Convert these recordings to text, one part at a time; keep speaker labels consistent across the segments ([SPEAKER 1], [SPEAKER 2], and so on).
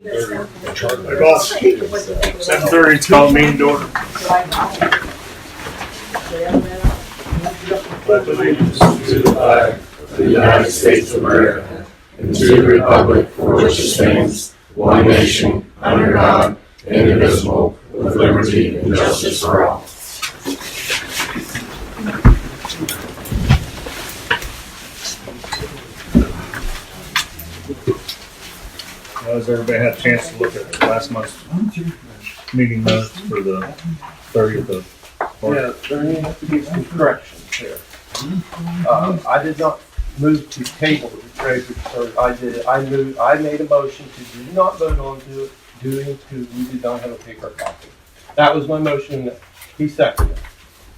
[SPEAKER 1] Hey, boss. 7:30, it's called meeting to order. Pledge allegiance
[SPEAKER 2] to the flag of the United States of America and to the republic for which it stands, one nation, under God, indivisible, with liberty and justice for all.
[SPEAKER 1] Has everybody had a chance to look at last month's meeting notes for the 30th of March?
[SPEAKER 3] Yeah, there needs to be some corrections here. I did not move to table the treasurer's report. I made a motion to do not vote on doing to we did not have a paper copy. That was my motion. He seconded it.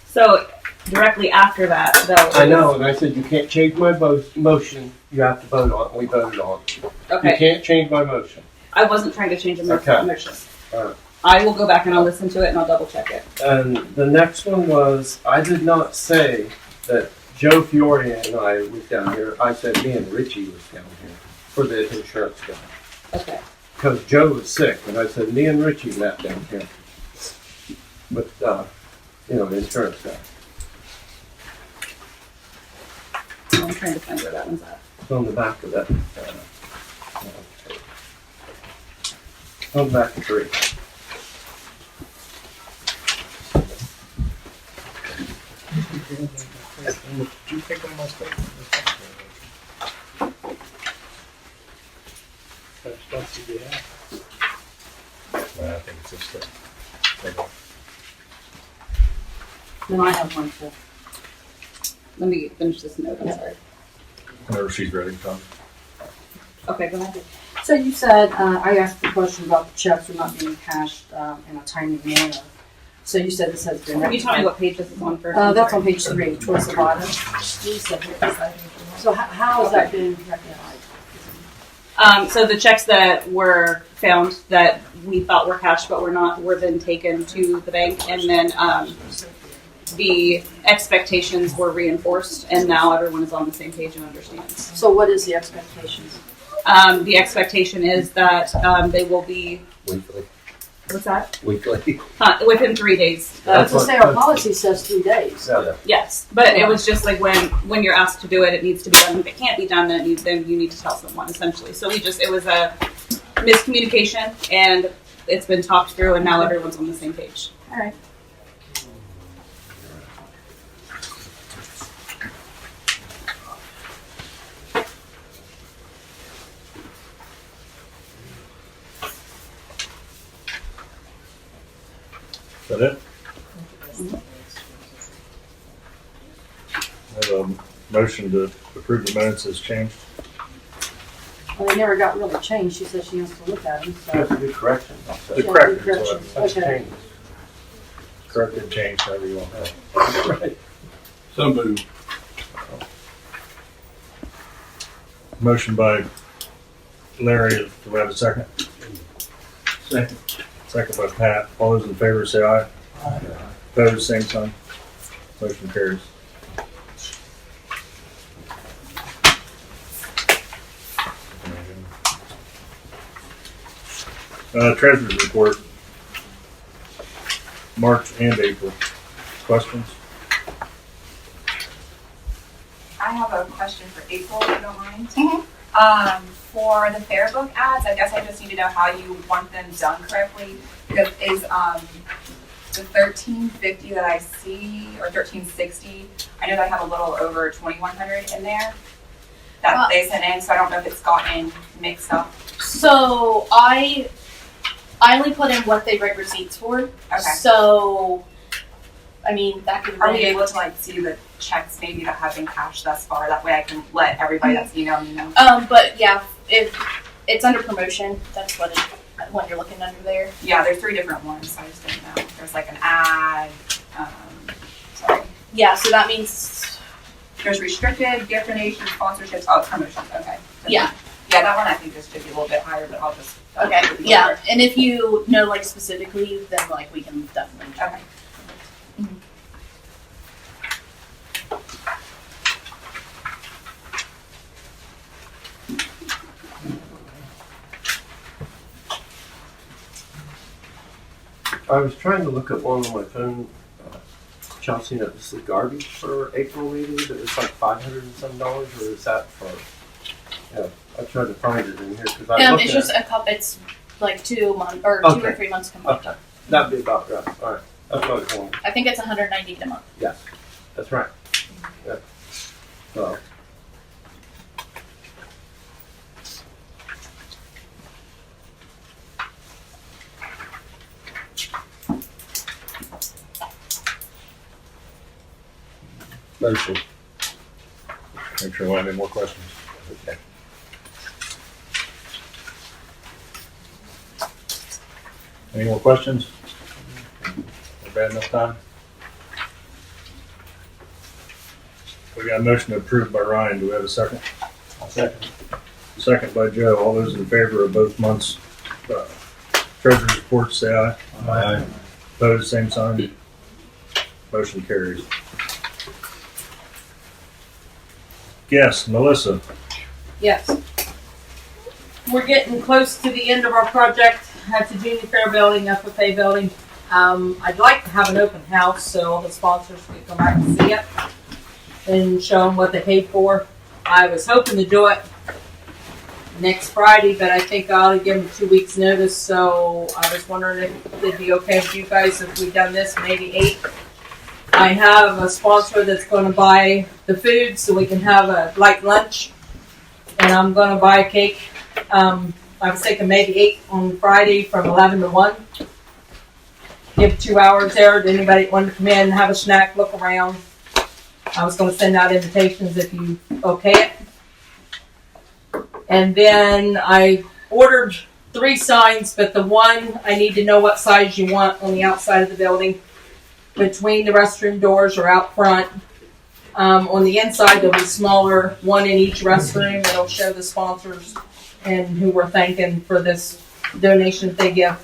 [SPEAKER 4] So directly after that, though.
[SPEAKER 3] I know, and I said you can't change my motion. You have to vote on it. We voted on it. You
[SPEAKER 4] Okay.
[SPEAKER 3] can't change my motion.
[SPEAKER 4] I wasn't trying to change a motion.
[SPEAKER 3] Alright.
[SPEAKER 4] I will go back and I'll listen to it and I'll double check it.
[SPEAKER 3] And the next one was, I did not say that Joe Fiore and I was down here. I said me and Richie was down here for the insurance guy.
[SPEAKER 4] Okay.
[SPEAKER 3] Because Joe was sick, and I said me and Richie met down here with, the insurance guy.
[SPEAKER 4] I'm trying to find where that one's at.
[SPEAKER 3] It's on the back of that. On the back of 3.
[SPEAKER 1] Did you think of my statement? I think it's just that.
[SPEAKER 4] Then I have one too. Let me finish this note, I'm sorry.
[SPEAKER 1] Whenever she's ready, Tom.
[SPEAKER 4] Okay, go ahead.
[SPEAKER 5] So you said, I asked the question about the checks are not being cashed in a timely manner. So you said this has been.
[SPEAKER 4] Can you tell me what page this is on first?
[SPEAKER 5] That's on page 3, towards the bottom. So how has that been rectified?
[SPEAKER 4] So the checks that were found that we thought were cashed but were not were then taken to the bank, and then the expectations were reinforced, and now everyone is on the same page and understands.
[SPEAKER 5] So what is the expectations?
[SPEAKER 4] The expectation is that they will be.
[SPEAKER 2] Weekly.
[SPEAKER 4] What's that?
[SPEAKER 2] Weekly.
[SPEAKER 4] Within 3 days.
[SPEAKER 5] I was going to say our policy says 3 days.
[SPEAKER 3] Yeah.
[SPEAKER 4] Yes, but it was just like when you're asked to do it, it needs to be done. If it can't be done, then you need to tell someone, essentially. So it was a miscommunication, and it's been talked through, and now everyone's on the same page.
[SPEAKER 5] All right.
[SPEAKER 1] Is that it? I have a motion to approve the minutes as changed.
[SPEAKER 5] Well, they never got really changed. She said she has to look at them.
[SPEAKER 3] That's
[SPEAKER 5] So.
[SPEAKER 3] a good correction.
[SPEAKER 1] The corrected,
[SPEAKER 3] That's
[SPEAKER 5] Okay.
[SPEAKER 3] changed.
[SPEAKER 1] corrected change, however you want.
[SPEAKER 3] Right.
[SPEAKER 2] So moved.
[SPEAKER 1] Motion by Larry, do we have a second?
[SPEAKER 2] Second.
[SPEAKER 1] Second by Pat. All those in favor say aye. Aye. Opposed, same sign. Motion carries. Treasurer's report, March and April. Questions?
[SPEAKER 6] I have a question for April, if you don't mind. For the Fair Book ads, I guess I just need to know how you want them done correctly. Because is the 1350 that I see, or 1360, I know that I have a little over 2100 in there that they sent in, so I don't know if it's gotten mixed up.
[SPEAKER 7] So I only put in what they write receipts for.
[SPEAKER 6] Okay.
[SPEAKER 7] So, I mean, that could
[SPEAKER 6] Are we able to see the checks maybe that have been cashed thus far? That way I can let everybody that's emailing me know.
[SPEAKER 7] But yeah, if it's under promotion, that's what when you're looking under there.
[SPEAKER 6] Yeah, there's 3 different ones, so I just didn't know. There's like an ad, sorry.
[SPEAKER 7] Yeah, so that means
[SPEAKER 6] There's restricted, gift donations, sponsorships, oh, promotions, okay.
[SPEAKER 7] yeah.
[SPEAKER 6] Yeah, that one I think just should be a little bit higher, but I'll just.
[SPEAKER 7] Okay. Yeah, and if you know like specifically, then like we can definitely.
[SPEAKER 6] Okay.
[SPEAKER 3] I was trying to look at one on my phone, Chelsea, that was the garbage for April maybe, but it's like $500 and some, or is that for, yeah, I tried to find it in here, because I looked
[SPEAKER 7] It's
[SPEAKER 3] at
[SPEAKER 7] just
[SPEAKER 3] it.
[SPEAKER 7] a couple, it's like 2 months, or 2 or
[SPEAKER 3] Okay.
[SPEAKER 7] 3 months complete.
[SPEAKER 3] Okay, that'd be about right, all right, that's what I was wondering,
[SPEAKER 7] I think it's $198 a month.
[SPEAKER 3] yes, that's right. Yeah. So,
[SPEAKER 1] Motion. Make sure we have any more questions. Okay. Any more questions? We're bad enough time? We got a motion to approve by Ryan. Do we have a second?
[SPEAKER 3] second.
[SPEAKER 1] Second by Joe. All those in favor of both months' treasurer's reports, say aye.
[SPEAKER 2] Aye.
[SPEAKER 1] Opposed, same sign. Motion carries. Yes, Melissa.
[SPEAKER 8] Yes. We're getting close to the end of our project at the Junior Fair building, FFA building. I'd like to have an open house so all the sponsors can come back and see it and show them what they paid for. I was hoping to do it next Friday, but I think I ought to give them 2 weeks notice, so I was wondering if it'd be okay with you guys if we done this maybe 8. I have a sponsor that's going to buy the food so we can have a light lunch, and I'm going to buy a cake. I was thinking maybe 8 on Friday from 11 to 1. Give 2 hours there to anybody that wanted to come in, have a snack, look around. I was going to send out invitations if you okay it. And then I ordered 3 signs, but the one I need to know what size you want on the outside of the building. Between the restroom doors or out front. On the inside, there'll be smaller, one in each restroom. It'll show the sponsors and who we're thanking for this donation that they give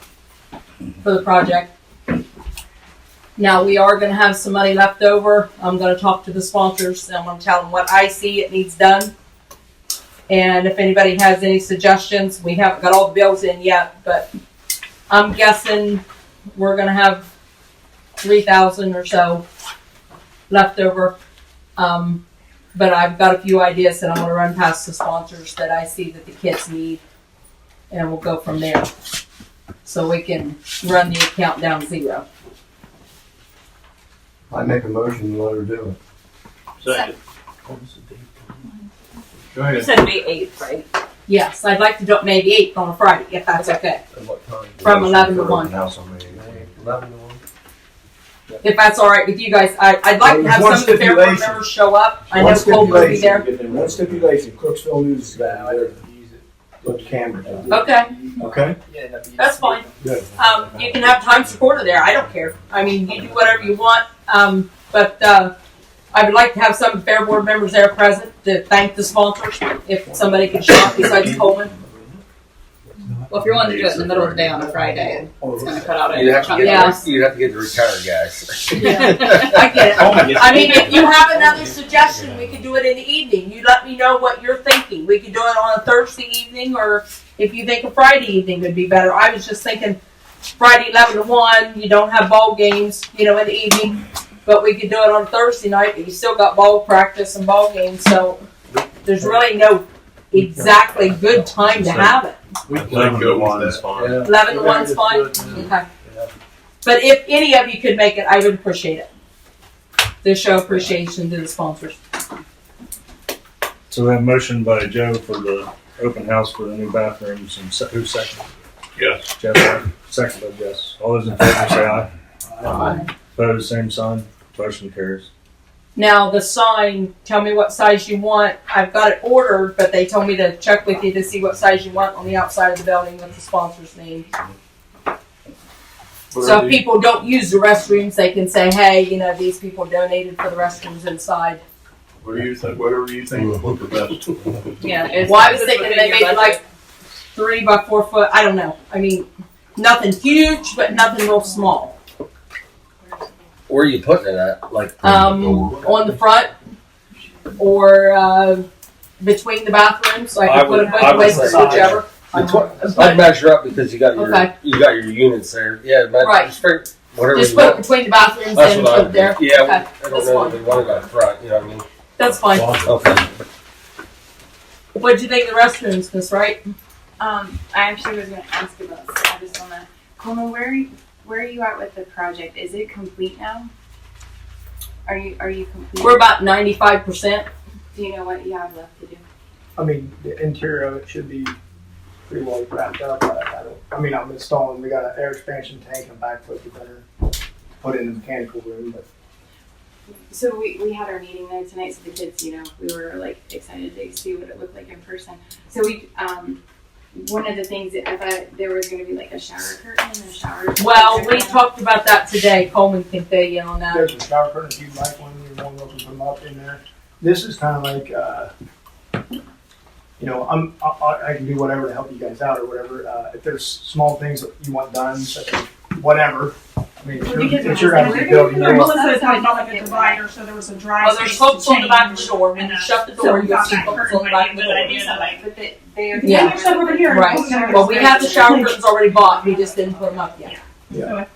[SPEAKER 8] for the project. Now, we are going to have some money left over. I'm going to talk to the sponsors and I'm going to tell them what I see it needs done. And if anybody has any suggestions, we haven't got all the bills in yet, but I'm guessing we're going to have $3,000 or so left over. But I've got a few ideas that I'm going to run past the sponsors that I see that the kids need, and we'll go from there. So we can run the account down 0.
[SPEAKER 2] I make a motion to let her do it.
[SPEAKER 1] Second.
[SPEAKER 2] Go
[SPEAKER 4] You said May 8th, right?
[SPEAKER 8] Yes, I'd like to do it maybe 8th on a Friday, if that's okay.
[SPEAKER 3] At what time?
[SPEAKER 8] From 11 to 1.
[SPEAKER 2] House on May
[SPEAKER 3] 11 to 1?
[SPEAKER 8] If that's all right with you guys, I'd like to have some of the fair board members show up. I know Cole will be there.
[SPEAKER 9] One stipulation, Crooksville News is gonna be there. Put the camera down.
[SPEAKER 8] Okay,
[SPEAKER 9] Okay?
[SPEAKER 8] that's fine.
[SPEAKER 9] Good.
[SPEAKER 8] You can have Times Reporter there. I don't care. I mean, you do whatever you want. But I would like to have some fair board members there present to thank the sponsors. If somebody could show up besides Coleman.
[SPEAKER 4] Well, if you're wanting to do it in the middle of the day on a Friday, it's going to cut out
[SPEAKER 10] You'd have to get,
[SPEAKER 8] Yes.
[SPEAKER 10] you'd have to get the retired guys.
[SPEAKER 8] I get it. I mean, if you have another suggestion, we could do it in the evening. You let me know what you're thinking. We could do it on a Thursday evening, or if you think a Friday evening would be better. I was just thinking Friday 11 to 1. You don't have ball games, in the evening, but we could do it on Thursday night. But you still got ball practice and ball games, so there's really no exactly good time to have it.
[SPEAKER 1] 11 to 1 is fine.
[SPEAKER 8] 11 to 1's fine. Okay. But if any of you could make it, I would appreciate it. To show appreciation to the sponsors.
[SPEAKER 1] So we have a motion by Joe for the open house for the new bathrooms, and who's second? Yes. Jeff, second by Jess. All those in favor say aye.
[SPEAKER 3] Aye.
[SPEAKER 1] Opposed, same sign. Motion carries.
[SPEAKER 8] Now the sign, tell me what size you want. I've got it ordered, but they told me to check with you to see what size you want on the outside of the building with the sponsor's name. So if people don't use the restrooms, they can say, hey, these people donated for the restrooms inside.
[SPEAKER 2] Whatever you think would the best.
[SPEAKER 4] Yeah. It's
[SPEAKER 8] Well, I was
[SPEAKER 4] within
[SPEAKER 8] thinking
[SPEAKER 4] your
[SPEAKER 8] they made it
[SPEAKER 4] budget.
[SPEAKER 8] like 3 by 4 foot. I don't know. I mean, nothing huge, but nothing real small.
[SPEAKER 10] Where are you putting it at? Like,
[SPEAKER 8] On the front or between the bathrooms, so I can put them both ways, whichever.
[SPEAKER 10] I'd measure up because you got your
[SPEAKER 8] Okay.
[SPEAKER 10] units there. Yeah, but
[SPEAKER 8] Right.
[SPEAKER 10] just figure whatever
[SPEAKER 8] Just
[SPEAKER 10] you
[SPEAKER 8] put it
[SPEAKER 10] want.
[SPEAKER 8] between the bathrooms
[SPEAKER 10] That's
[SPEAKER 8] and
[SPEAKER 10] what I
[SPEAKER 8] put there.
[SPEAKER 10] do. Yeah,
[SPEAKER 8] Okay,
[SPEAKER 10] I don't
[SPEAKER 8] that's
[SPEAKER 10] know
[SPEAKER 8] fine.
[SPEAKER 10] if we want to go up front. You know what I mean?
[SPEAKER 8] That's fine.
[SPEAKER 10] Okay.
[SPEAKER 8] What'd you think of the restrooms, Miss Wright?
[SPEAKER 6] I actually was gonna ask about, so I just wanna, Coleman, where are you at with the project? Is it complete now? Are you complete?
[SPEAKER 8] We're about 95%.
[SPEAKER 6] Do you know what you have left to do?
[SPEAKER 9] I mean, the interior of it should be pretty well wrapped up. I'm installing, we got an air expansion tank and a backflow preventer put in the mechanical room, but
[SPEAKER 6] So we had our meeting there tonight, so the kids, we were like excited to see what it looked like in person. So we, one of the things that I thought there was gonna be like a shower curtain and a shower.
[SPEAKER 8] Well, we talked about that today. Coleman can fill you in on that.
[SPEAKER 9] there's a shower curtain if you'd like one, you're more than welcome to put them up in there. This is kind of like, I can do whatever to help you guys out or whatever. If there's small things that you want done, such as whatever, I mean, it's your guys' building.
[SPEAKER 6] Well,
[SPEAKER 11] Melissa talked about like a divider, so there was a dry
[SPEAKER 8] Well, there's
[SPEAKER 11] space
[SPEAKER 8] hooks
[SPEAKER 11] to
[SPEAKER 8] on the back of the
[SPEAKER 11] change.
[SPEAKER 8] door. When you shut the door, you'll see hooks on the back of the door.
[SPEAKER 6] But they are.
[SPEAKER 8] Yeah.
[SPEAKER 11] Stuff over here.
[SPEAKER 8] Right. Well, we have the shower curtains already bought. We just didn't put them up yet.
[SPEAKER 9] Yeah,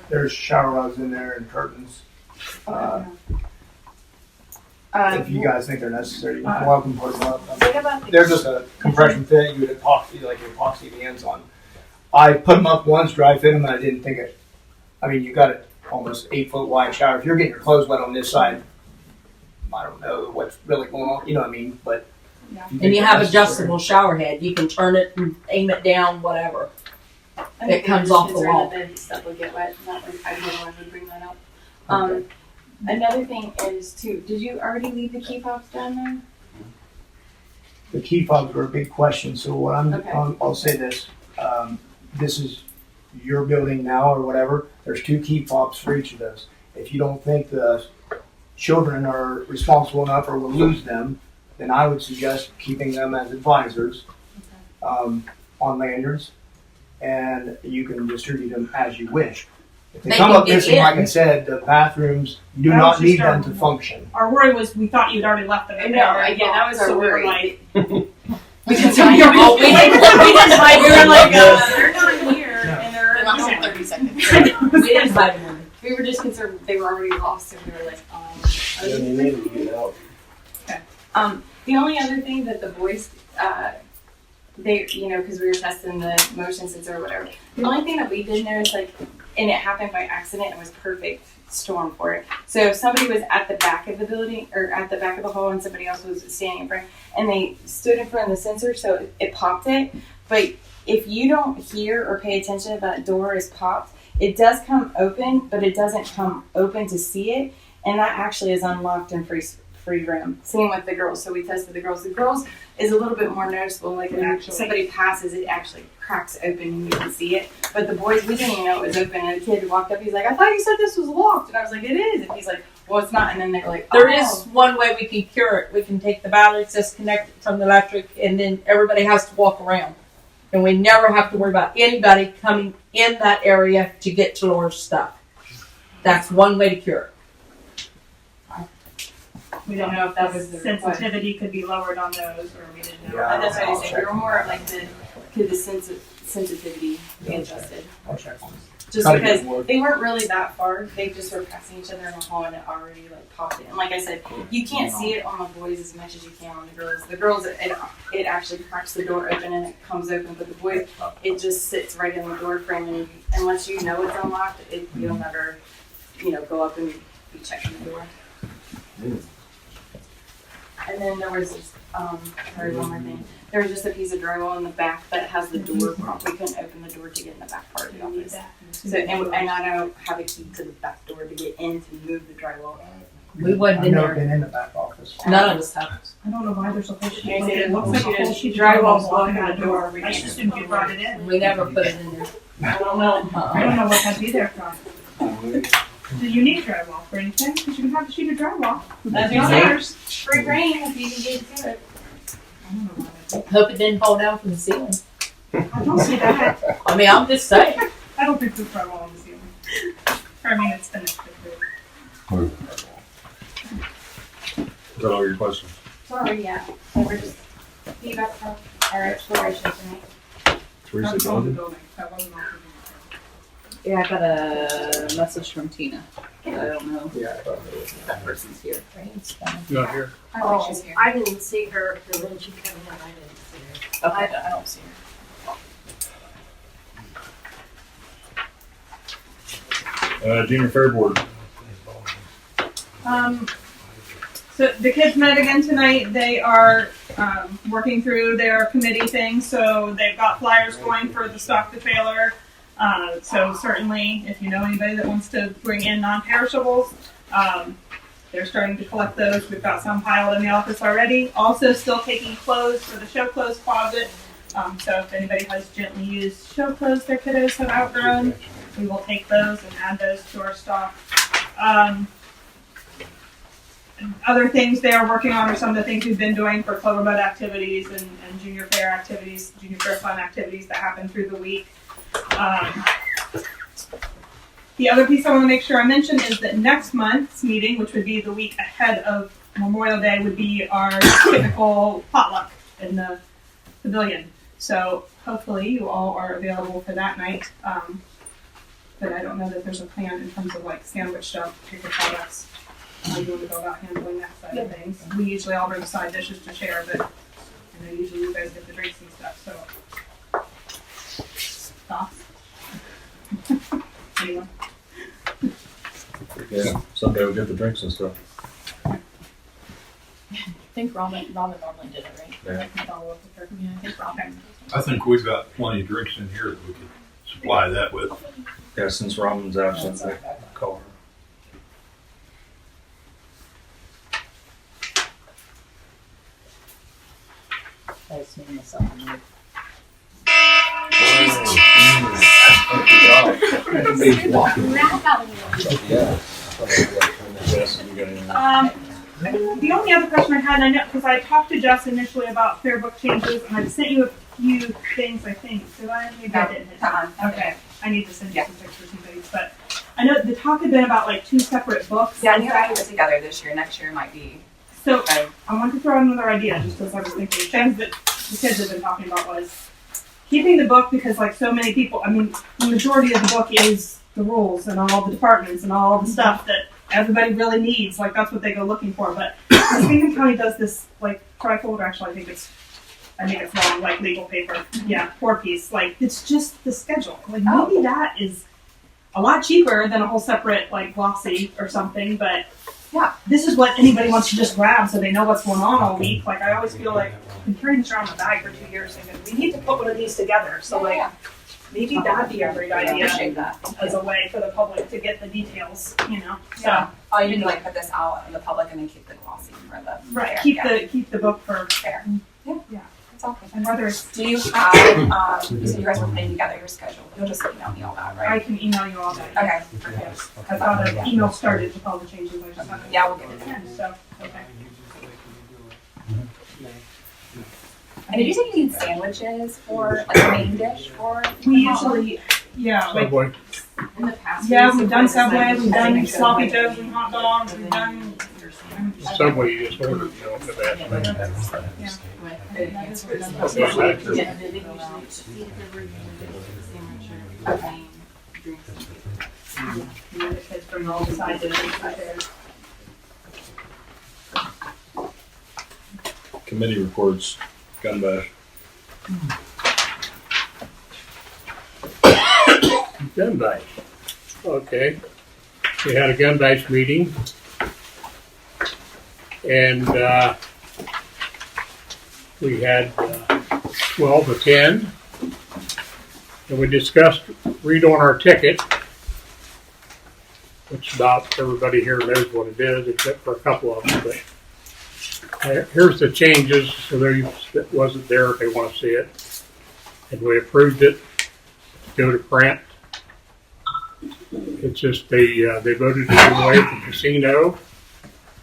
[SPEAKER 9] there's shower rods in there and curtains. If you guys think they're necessary, you're welcome to put them up.
[SPEAKER 6] What about the?
[SPEAKER 9] They're just a compression fit, you would epoxy the ends on. I put them up once, dry fit them, and I didn't think it, you got it almost 8 foot wide shower. If you're getting your clothes wet on this side, I don't know what's really going on, you know what I mean, but.
[SPEAKER 8] And you have adjustable shower head. You can turn it and aim it down, whatever. It comes off the wall.
[SPEAKER 6] The stuff will get wet. Not like I don't to bring that up. Another thing is too. Did you already leave the key fobs down there?
[SPEAKER 9] The key fobs were a big question, so what
[SPEAKER 6] Okay.
[SPEAKER 9] I'll say this. This is your building now or whatever, there's 2 key fobs for each of those. If you don't think the children are responsible enough or will lose them, then I would suggest keeping them as advisors on lanyards, and you can distribute them as you wish. If they
[SPEAKER 8] They
[SPEAKER 9] come
[SPEAKER 8] can
[SPEAKER 9] up
[SPEAKER 8] get
[SPEAKER 9] missing,
[SPEAKER 8] in.
[SPEAKER 9] like I said, the bathrooms, you do
[SPEAKER 11] That
[SPEAKER 9] not
[SPEAKER 11] was
[SPEAKER 9] need
[SPEAKER 11] just
[SPEAKER 9] them
[SPEAKER 11] our-
[SPEAKER 9] to function.
[SPEAKER 11] Our worry was we thought you'd already left them in there.
[SPEAKER 6] that was our
[SPEAKER 11] So we were
[SPEAKER 6] worry.
[SPEAKER 11] like,
[SPEAKER 6] We can
[SPEAKER 8] Oh, we didn't hide
[SPEAKER 6] We were
[SPEAKER 8] them.
[SPEAKER 6] like, they're not here, and they're.
[SPEAKER 7] They're not here 30 seconds.
[SPEAKER 8] We didn't hide them.
[SPEAKER 6] We were just concerned they were already lost, and we were like,
[SPEAKER 3] Then you need to get out.
[SPEAKER 6] The only other thing that the boys, they, because we were testing the motion sensor or whatever. The only thing that we did notice, and it happened by accident, it was perfect storm for it. So if somebody was at the back of the building or at the back of the hall and somebody else was standing in front, and they stood in front of the sensor, so it popped it. But if you don't hear or pay attention if that door is popped, it does come open, but it doesn't come open to see it, and that actually is unlocked in free room. Same with the girls. So we tested the girls. The girls is a little bit more noticeable. Like when somebody passes, it actually cracks open and you can see it. But the boys, we didn't even know it was open. And the kid walked up. He's like, "I thought you said this was locked." And I was like, "It is." And he's like, "Well, it's not." And then they're like,
[SPEAKER 8] There is one way we can cure it. We can take the batteries, disconnect it from the electric, and then everybody has to walk around. And we never have to worry about anybody coming in that area to get to Laura's stuff. That's one way to cure it.
[SPEAKER 11] we don't know if that was the sensitivity could be lowered on those, or we didn't know.
[SPEAKER 9] Yeah.
[SPEAKER 6] And that's what I said. We were more like could the sensitivity be adjusted?
[SPEAKER 9] I'll check on
[SPEAKER 6] Just
[SPEAKER 9] Gotta
[SPEAKER 6] because
[SPEAKER 9] get more.
[SPEAKER 6] they weren't really that far, they just were passing each other in the hall and it already popped it. And like I said, you can't see it on the boys as much as you can on the girls. The girls, it actually cracks the door open and it comes open, but the boys, it just sits right in the door frame. And unless you know it's unlocked, you'll never, go up and be checking the door. And then there was this, sorry, one more thing. There was just a piece of drywall in the back that has the door prop. We couldn't open the door to get in the back part of the office. So, and I don't have a key to the back door to get in to move the drywall.
[SPEAKER 8] We wasn't
[SPEAKER 9] I've
[SPEAKER 8] in
[SPEAKER 9] never
[SPEAKER 8] there.
[SPEAKER 9] been in the back office.
[SPEAKER 8] None of us have.
[SPEAKER 11] I don't know why there's a whole sheet.
[SPEAKER 6] Yeah,
[SPEAKER 11] It looks like a whole sheet of
[SPEAKER 6] drywall
[SPEAKER 11] drywall
[SPEAKER 6] blocking
[SPEAKER 11] blocking
[SPEAKER 6] the
[SPEAKER 11] that
[SPEAKER 6] door.
[SPEAKER 11] door. I just assumed you brought it in.
[SPEAKER 8] We never put it in there.
[SPEAKER 11] I don't know. I don't know what that'd be there from. Do you need drywall for anything? Because you can have a sheet of drywall.
[SPEAKER 6] That's
[SPEAKER 11] yours.
[SPEAKER 6] Free reign if you can get to it.
[SPEAKER 11] I don't know why
[SPEAKER 8] Hope it didn't fall down from the ceiling.
[SPEAKER 11] I don't see that.
[SPEAKER 8] I mean, I'm just saying.
[SPEAKER 11] I don't think there's drywall on the ceiling. I mean, it's finished.
[SPEAKER 1] Is that all your questions?
[SPEAKER 6] Sorry, yeah. They were just feedback from.
[SPEAKER 7] our exploration tonight.
[SPEAKER 1] Teresa
[SPEAKER 11] That's on the
[SPEAKER 1] Golden.
[SPEAKER 11] building. That wasn't on the
[SPEAKER 4] Yeah, I got a message from Tina. I don't know
[SPEAKER 3] Yeah.
[SPEAKER 4] if that person's here.
[SPEAKER 10] Not here.
[SPEAKER 6] I don't think she's here.
[SPEAKER 7] I didn't see her, and then she came in, I didn't see her.
[SPEAKER 4] Okay.
[SPEAKER 7] I don't see her.
[SPEAKER 1] Junior Fair Board.
[SPEAKER 11] So the kids met again tonight. They are working through their committee thing. So they've got flyers going for the Stock the Trailer. So certainly, if you know anybody that wants to bring in non-perishables, they're starting to collect those. We've got some piled in the office already. Also, still taking clothes for the show clothes closet. So if anybody has gently used show clothes their kiddos have outgrown, we will take those and add those to our stock. Other things they are working on are some of the things we've been doing for Cloverbud activities and junior fair activities, junior fair fun activities that happen through the week. The other piece I want to make sure I mention is that next month's meeting, which would be the week ahead of Memorial Day, would be our typical potluck in the pavilion. So hopefully you all are available for that night. But I don't know that there's a plan in terms of like sandwich stuff, paper products. How you want to go about handling that side of things. We usually all bring side dishes to share, but I know usually you guys get the drinks and stuff, so. Thoughts? Anyone?
[SPEAKER 1] Yeah, someday we'll get the drinks and stuff.
[SPEAKER 7] I think Robin normally did it, right?
[SPEAKER 1] Yeah.
[SPEAKER 11] I can follow up with her.
[SPEAKER 7] Yeah, I think Robin.
[SPEAKER 12] I think we've got plenty of drinks in here that we could supply that with.
[SPEAKER 1] Yeah, since Robin's absent, I call her.
[SPEAKER 10] Yeah.
[SPEAKER 1] Jess, you got anything?
[SPEAKER 11] The only other question I had, I know, because I talked to Jess initially about fair book changes, and I've sent you a few things, I think. Did I? Maybe I didn't. Okay, I need to send you some pictures and things, but I know the talk had been about like two separate books.
[SPEAKER 6] Yeah, and you have to get together this year. Next year might be.
[SPEAKER 11] So I want to throw out another idea, just as I was thinking. Things that the kids have been talking about was keeping the book, because like so many people, I mean, the majority of the book is the rules and all the departments and all the stuff that everybody really needs. Like that's what they go looking for. But Muskegon County does this like trifold. Actually, I think it's long, like legal paper. Yeah, 4-piece. Like it's just the schedule. Like maybe that is a lot cheaper than a whole separate like glossy or something. But yeah, this is what anybody wants to just grab so they know what's going on all week. Like I always feel like I've been carrying this around my bag for 2 years thinking we need to put one of these together. So like maybe that'd be a great idea as a way for the public to get the details, you know. So
[SPEAKER 6] Oh, you need to like put this out in the public and then keep the glossy for the
[SPEAKER 11] right,
[SPEAKER 6] fair.
[SPEAKER 11] keep the book for
[SPEAKER 6] fair. Yeah. That's all.
[SPEAKER 11] And whether it's
[SPEAKER 6] Do you have you said you guys were putting together your schedule. You'll just email me all that,
[SPEAKER 11] I
[SPEAKER 6] right?
[SPEAKER 11] can email you all that.
[SPEAKER 6] Okay.
[SPEAKER 11] I thought an email started with all the changes. I just haven't.
[SPEAKER 6] Yeah, we'll get it.
[SPEAKER 11] So okay.
[SPEAKER 6] And did you say you need sandwiches for like a main dish for?
[SPEAKER 11] We usually, yeah, like
[SPEAKER 10] Subway.
[SPEAKER 6] In the past.
[SPEAKER 11] we've done Subway, we've done sloppy joes and hot dogs, we've done.
[SPEAKER 10] Subway, you just ordered, you know, for that.
[SPEAKER 11] The kids bring all the side dishes to share.
[SPEAKER 1] Committee reports, gun bash.
[SPEAKER 10] Gun bash. Okay. We had a gun bash meeting. And we had 12 attend. And we discussed read on our ticket, which about everybody here knows what it is, except for a couple of them. But here's the changes, so those that wasn't there, if they want to see it. And we approved it. Go to print. It's just they voted to do away with the casino.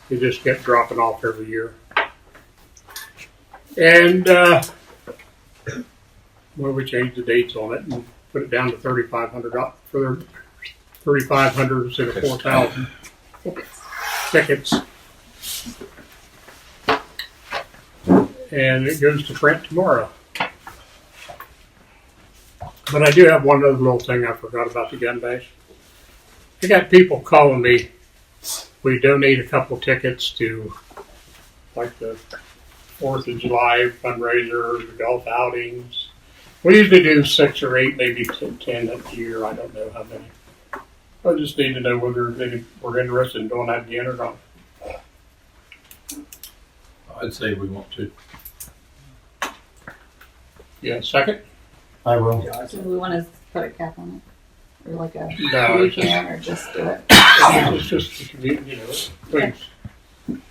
[SPEAKER 10] It just kept dropping off every year. And well, we changed the dates on it and put it down to $3,500 for $3,500 instead of 4,000 tickets. And it goes to print tomorrow. But I do have one other little thing I forgot about the gun bash. I got people calling me. We donate a couple tickets to like the 4th of July fundraiser, the golf outings. We usually do 6 or 8, maybe 10 a year. I don't know how many. I just need to know whether we're interested in doing that again or not.
[SPEAKER 12] I'd say we want to.
[SPEAKER 10] Yeah, second?
[SPEAKER 2] I will.
[SPEAKER 4] Do we want to put a cap on it? Or like a
[SPEAKER 10] No, it's
[SPEAKER 4] weekend, or just do it?
[SPEAKER 10] It's just the community, you know, things,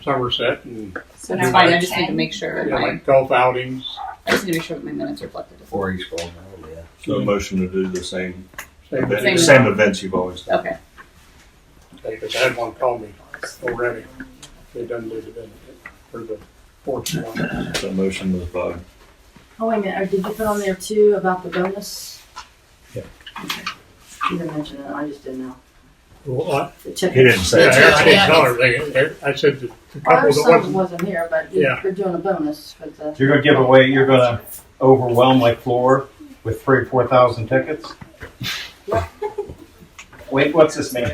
[SPEAKER 10] Somerset and
[SPEAKER 4] So it's fine, I just need to make sure,
[SPEAKER 10] yeah, like golf outings.
[SPEAKER 4] I just need to make sure that my minutes reflected.
[SPEAKER 2] Before you scroll down, yeah.
[SPEAKER 1] So a motion to do the same,
[SPEAKER 10] Same
[SPEAKER 1] same events you've always done.
[SPEAKER 4] Okay.
[SPEAKER 10] Because I had one call me already. They done did it for the 4th of July.
[SPEAKER 1] So motion was voted.
[SPEAKER 5] Oh, wait a minute, did you put on there too about the bonus?
[SPEAKER 1] Yeah.
[SPEAKER 5] Okay. You didn't mention it, I just didn't know.
[SPEAKER 10] Well, what?
[SPEAKER 5] The tickets.
[SPEAKER 1] He didn't say
[SPEAKER 10] Yeah,
[SPEAKER 1] it.
[SPEAKER 10] I didn't tell everything. I said the couple
[SPEAKER 5] Our
[SPEAKER 10] that
[SPEAKER 5] son
[SPEAKER 10] wasn't.
[SPEAKER 5] wasn't here, but
[SPEAKER 10] Yeah.
[SPEAKER 5] you're doing a bonus for the.
[SPEAKER 2] You're gonna give away, you're gonna overwhelm my floor with 3,000 or 4,000 tickets? Wait, what's this mean?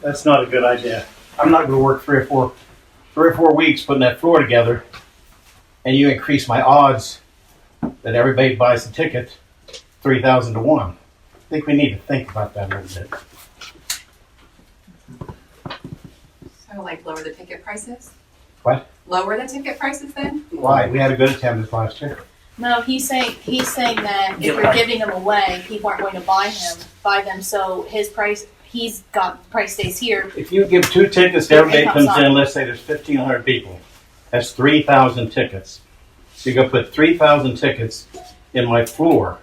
[SPEAKER 2] That's not a good idea. I'm not gonna work 3 or 4 weeks putting that floor together, and you increase my odds that everybody buys the ticket 3,000 to 1. I think we need to think about that a little bit.
[SPEAKER 6] So like lower the ticket prices?
[SPEAKER 2] What?
[SPEAKER 6] Lower the ticket prices then?
[SPEAKER 2] Why? We had a good attendance last year.
[SPEAKER 7] No, he's saying that if you're giving them away, people aren't going to buy them. So his price, he's got price stays here.
[SPEAKER 2] If you give 2 tickets to everybody that comes in, let's say there's 1,500 people, that's 3,000 tickets. So you're gonna put 3,000 tickets in my floor,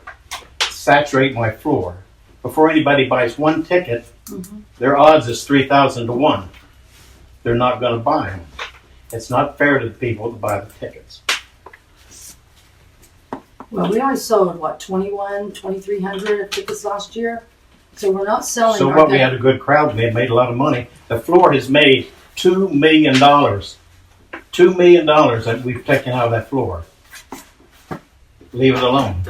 [SPEAKER 2] saturate my floor. Before anybody buys 1 ticket, their odds is 3,000 to 1. They're not gonna buy them. It's not fair to the people to buy the tickets.
[SPEAKER 5] Well, we only sold, what, 2,300 tickets last year? So we're not selling.
[SPEAKER 2] So
[SPEAKER 5] our
[SPEAKER 2] what, we had a good crowd, they made a lot of money. The floor has made $2 million. $2 million that we've taken out of that floor. Leave it alone.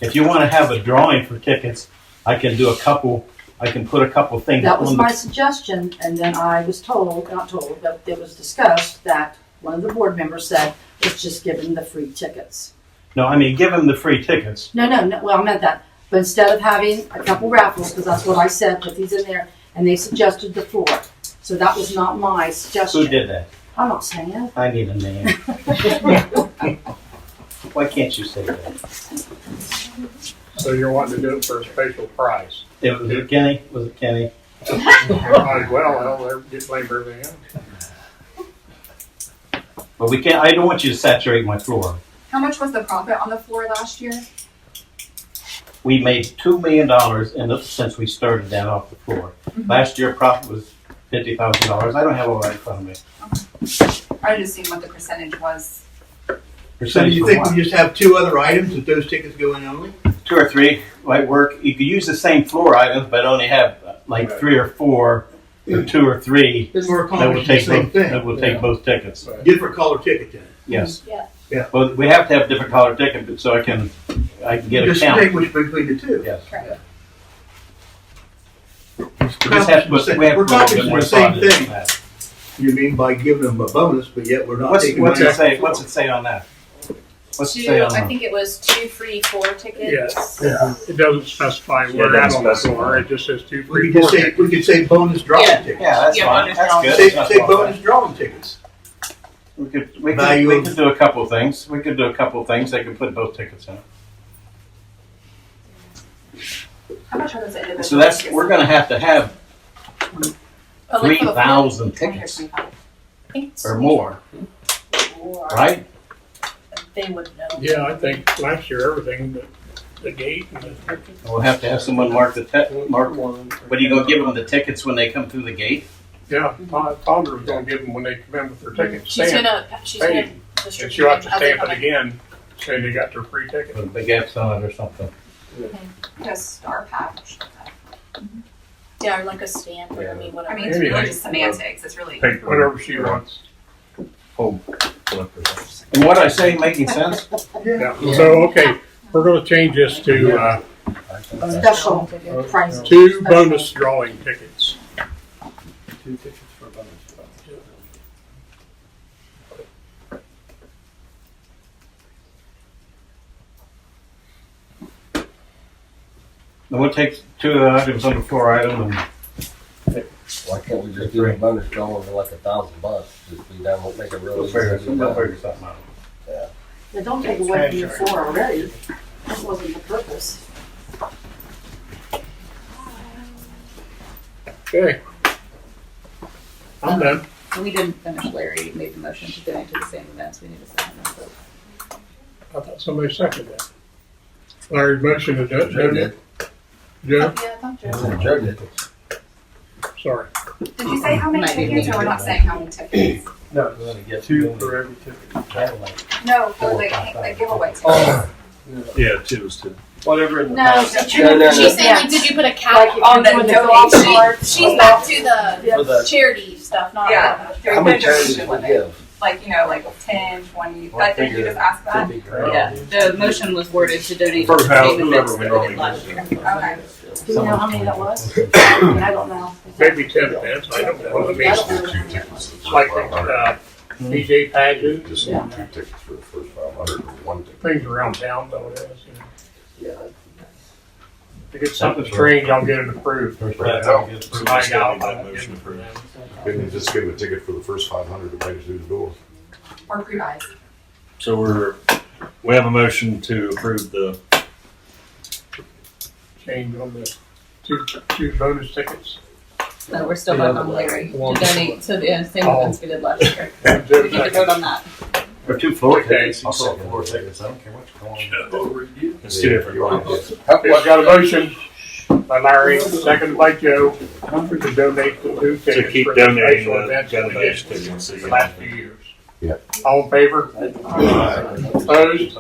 [SPEAKER 2] If you want to have a drawing for tickets, I can put a couple things
[SPEAKER 5] That was
[SPEAKER 2] on
[SPEAKER 5] my suggestion, and then I was told, not told, but it was discussed that one of the board members said, let's just give them the free tickets.
[SPEAKER 2] No, I mean, give them the free tickets.
[SPEAKER 5] No, well, I meant that. But instead of having a couple raffles, because that's what I said, put these in there, and they suggested the floor. So that was not my suggestion.
[SPEAKER 2] Who did that?
[SPEAKER 5] I'm not saying it.
[SPEAKER 2] I need a name. Why can't you say that?
[SPEAKER 10] So you're wanting to do it for a special prize.
[SPEAKER 2] Was it Kenny? Was it Kenny?
[SPEAKER 10] Might as well, they'll get blamed for everything else.
[SPEAKER 2] But we can't. I don't want you to saturate my floor.
[SPEAKER 6] How much was the profit on the floor last year?
[SPEAKER 2] We made $2 million since we started that off the floor. Last year, profit was $50,000. I don't have all that in front of me.
[SPEAKER 6] I just seen what the percentage was.
[SPEAKER 9] So
[SPEAKER 2] Percentage
[SPEAKER 9] you
[SPEAKER 2] for
[SPEAKER 9] think
[SPEAKER 2] what?
[SPEAKER 9] we just have 2 other items that those tickets go in only?
[SPEAKER 2] 2 or 3 might work. You could use the same floor items, but only have like 3 or 4, or 2 or 3
[SPEAKER 9] Then we're
[SPEAKER 2] that will
[SPEAKER 9] accomplishing the
[SPEAKER 2] take
[SPEAKER 9] same
[SPEAKER 2] both.
[SPEAKER 9] thing.
[SPEAKER 2] That will take both tickets.
[SPEAKER 9] Different color ticket then.
[SPEAKER 2] Yes.
[SPEAKER 7] Yeah.
[SPEAKER 9] Yeah.
[SPEAKER 2] Well, we have to have different color tickets so I can get a
[SPEAKER 9] Just
[SPEAKER 2] count.
[SPEAKER 9] distinguish between the 2.
[SPEAKER 2] Yes.
[SPEAKER 7] Correct.
[SPEAKER 2] We just have to put, we have to
[SPEAKER 9] We're
[SPEAKER 2] put a little bit
[SPEAKER 9] accomplishing
[SPEAKER 2] more
[SPEAKER 9] the same
[SPEAKER 2] thought into
[SPEAKER 9] thing.
[SPEAKER 2] that.
[SPEAKER 9] You mean by giving them a bonus, but yet we're not
[SPEAKER 2] What's
[SPEAKER 9] taking
[SPEAKER 2] it
[SPEAKER 9] money.
[SPEAKER 2] say? What's it say on that? What's it say on
[SPEAKER 7] I
[SPEAKER 2] that?
[SPEAKER 7] think it was 2 free 4 tickets.
[SPEAKER 10] Yes. It doesn't specify where
[SPEAKER 1] Yeah, it
[SPEAKER 10] at on the
[SPEAKER 1] doesn't
[SPEAKER 10] floor. It just says 2
[SPEAKER 9] We
[SPEAKER 10] free
[SPEAKER 9] could just say,
[SPEAKER 10] tickets.
[SPEAKER 9] we could say bonus drawing
[SPEAKER 4] Yeah.
[SPEAKER 9] tickets.
[SPEAKER 2] Yeah, that's
[SPEAKER 4] Yeah,
[SPEAKER 2] fine.
[SPEAKER 4] bonus
[SPEAKER 2] That's
[SPEAKER 4] drawing.
[SPEAKER 2] good.
[SPEAKER 9] Say,
[SPEAKER 2] That's
[SPEAKER 9] say
[SPEAKER 2] fine.
[SPEAKER 9] bonus drawing tickets.
[SPEAKER 2] We could
[SPEAKER 9] Value
[SPEAKER 2] do a couple things. We could do a couple things. They could put both tickets in.
[SPEAKER 6] How much are those individual
[SPEAKER 2] So that's
[SPEAKER 6] tickets?
[SPEAKER 2] we're going to have
[SPEAKER 7] But like for the
[SPEAKER 2] 3,000
[SPEAKER 6] 20 or
[SPEAKER 2] tickets
[SPEAKER 6] 25?
[SPEAKER 7] I think it's
[SPEAKER 2] or more,
[SPEAKER 7] more.
[SPEAKER 2] right?
[SPEAKER 7] They would know.
[SPEAKER 10] Yeah, I think last year everything, the gate and the.
[SPEAKER 2] We'll have to have someone mark mark. What are you going to give them the tickets when they come through the gate?
[SPEAKER 10] Yeah, Founder was gonna give them when they come in with their ticket
[SPEAKER 7] She's
[SPEAKER 10] stamp.
[SPEAKER 7] gonna
[SPEAKER 10] And
[SPEAKER 7] distribute
[SPEAKER 10] she'll have to
[SPEAKER 7] them as they
[SPEAKER 10] stamp
[SPEAKER 7] come
[SPEAKER 10] it
[SPEAKER 7] in.
[SPEAKER 10] again, saying they got their free ticket.
[SPEAKER 2] Put a big X on it or something.
[SPEAKER 6] Just star patch.
[SPEAKER 7] Yeah, or like a stamp or I mean whatever.
[SPEAKER 6] I mean, it's really
[SPEAKER 10] Anything.
[SPEAKER 6] just semantics. It's really.
[SPEAKER 1] Paper.
[SPEAKER 10] Whatever she wants.
[SPEAKER 1] Home collectors.
[SPEAKER 2] And what I say making sense?
[SPEAKER 10] Yeah, so, okay, We're gonna change this to,
[SPEAKER 5] Special price.
[SPEAKER 10] 2 bonus drawing tickets.
[SPEAKER 3] 2 tickets for a bonus.
[SPEAKER 1] Then we'll take 2 of the items on the floor item and
[SPEAKER 2] Why can't we just do a bonus drawing for like $1,000? Just be done, we'll make it real
[SPEAKER 1] we'll
[SPEAKER 2] easy.
[SPEAKER 1] figure something out.
[SPEAKER 5] Yeah, don't take away from the floor already. That wasn't the purpose.
[SPEAKER 10] Okay. I'm done.
[SPEAKER 4] We didn't finish. Larry made the motion to donate to the same events. We need to second that.
[SPEAKER 10] I thought somebody seconded that. Larry's motion to
[SPEAKER 2] Joe
[SPEAKER 10] donate.
[SPEAKER 2] did.
[SPEAKER 10] Joe,
[SPEAKER 7] Yeah, I thought Joe.
[SPEAKER 2] Joe did.
[SPEAKER 10] sorry.
[SPEAKER 6] Did you say how many
[SPEAKER 4] Might be
[SPEAKER 6] tickets, or we're not saying how many tickets?
[SPEAKER 3] No, 2 for every ticket.
[SPEAKER 6] No, for the giveaway tickets.
[SPEAKER 3] Oh,
[SPEAKER 1] Yeah, 2 is 2.
[SPEAKER 3] whatever in the
[SPEAKER 5] No,
[SPEAKER 3] past.
[SPEAKER 5] so
[SPEAKER 7] She's saying, like, did you put a cap
[SPEAKER 5] Like if
[SPEAKER 6] On
[SPEAKER 5] you're
[SPEAKER 6] the
[SPEAKER 5] doing the golf
[SPEAKER 6] donation.
[SPEAKER 5] cart,
[SPEAKER 7] She's back to
[SPEAKER 2] For
[SPEAKER 7] the
[SPEAKER 2] the,
[SPEAKER 7] charity stuff, not.
[SPEAKER 6] Yeah.
[SPEAKER 2] how many charities did we give?
[SPEAKER 6] Like, 10, 20, but did you just ask that?
[SPEAKER 4] Yeah, the motion was worded to donate to the
[SPEAKER 1] First house,
[SPEAKER 4] same events
[SPEAKER 1] whoever we
[SPEAKER 4] that we
[SPEAKER 1] normally
[SPEAKER 4] did last year.
[SPEAKER 6] Okay.
[SPEAKER 5] Do you know how many that was? I don't know.
[SPEAKER 10] Maybe 10 events, I don't know. I mean, it's like, DJ pageant,
[SPEAKER 5] Yeah.
[SPEAKER 2] 2 tickets for the first 500 or 1 ticket.
[SPEAKER 10] things around town, though it is.
[SPEAKER 2] Yeah.
[SPEAKER 10] If it's something strange, I'll get it approved.
[SPEAKER 12] Right.
[SPEAKER 10] Find out.
[SPEAKER 1] Motion approved.
[SPEAKER 12] Couldn't you just give them a ticket for the first 500 that made it through the door?
[SPEAKER 6] Or pre-buys.
[SPEAKER 1] So we have a motion to approve the,
[SPEAKER 10] Change on the two bonus tickets.
[SPEAKER 4] No, we're still voting on Larry to donate to the same events we did last year.
[SPEAKER 10] And
[SPEAKER 4] We need to vote on that.
[SPEAKER 1] or 2 floor
[SPEAKER 10] Okay.
[SPEAKER 1] tickets.
[SPEAKER 12] I'll sell 4 tickets, I don't care what you call them.
[SPEAKER 1] It's 2 different ones.
[SPEAKER 10] Okay, I got a motion by Larry, seconded by Joe, to donate the 2 tickets.
[SPEAKER 1] To keep
[SPEAKER 10] for the
[SPEAKER 1] donating
[SPEAKER 10] special
[SPEAKER 1] the
[SPEAKER 10] events that we
[SPEAKER 1] gun
[SPEAKER 10] did
[SPEAKER 1] base tickets.
[SPEAKER 10] The last few years.
[SPEAKER 2] Yeah.
[SPEAKER 10] All in favor? Opposed?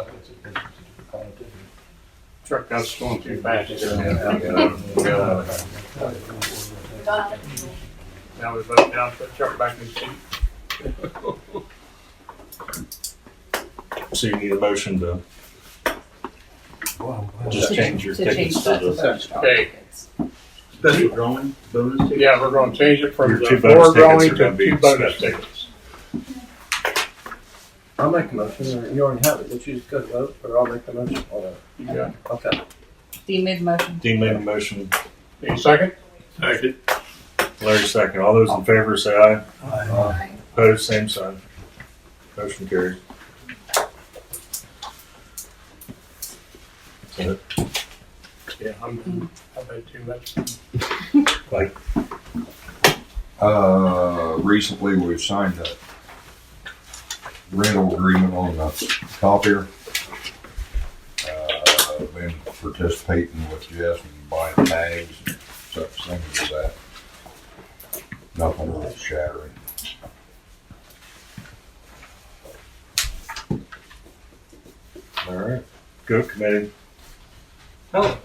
[SPEAKER 10] Truck got going too fast. Now we vote down, put truck back in the seat.
[SPEAKER 1] So you need a motion to just change your
[SPEAKER 4] To change
[SPEAKER 1] tickets to
[SPEAKER 4] that to
[SPEAKER 1] the,
[SPEAKER 4] bonus drawing
[SPEAKER 10] Okay.
[SPEAKER 4] tickets.
[SPEAKER 12] Special drawing, bonus ticket?
[SPEAKER 10] Yeah, we're gonna change it from
[SPEAKER 1] Your
[SPEAKER 10] the
[SPEAKER 1] 2 bonus
[SPEAKER 10] 4
[SPEAKER 1] tickets
[SPEAKER 10] drawing
[SPEAKER 1] are gonna
[SPEAKER 10] to
[SPEAKER 1] be
[SPEAKER 10] 2 bonus
[SPEAKER 1] special.
[SPEAKER 10] tickets.
[SPEAKER 3] I'll make a motion, or you already have it, did you just go to vote, or I'll make the motion?
[SPEAKER 10] Yeah.
[SPEAKER 3] Okay.
[SPEAKER 4] Dean made the motion.
[SPEAKER 1] Dean made a motion,
[SPEAKER 10] Any second?
[SPEAKER 12] Second.
[SPEAKER 1] Larry second. All those in favor say aye. Opposed, same sign. Motion carries. Is that it?
[SPEAKER 10] Yeah, I've had too much.
[SPEAKER 1] Like,
[SPEAKER 13] Recently we've signed a rental agreement on the copier. Been participating with Jess and buying tags and such things as that. Nothing earth shattering.
[SPEAKER 1] all right. Go committee.
[SPEAKER 14] Hey,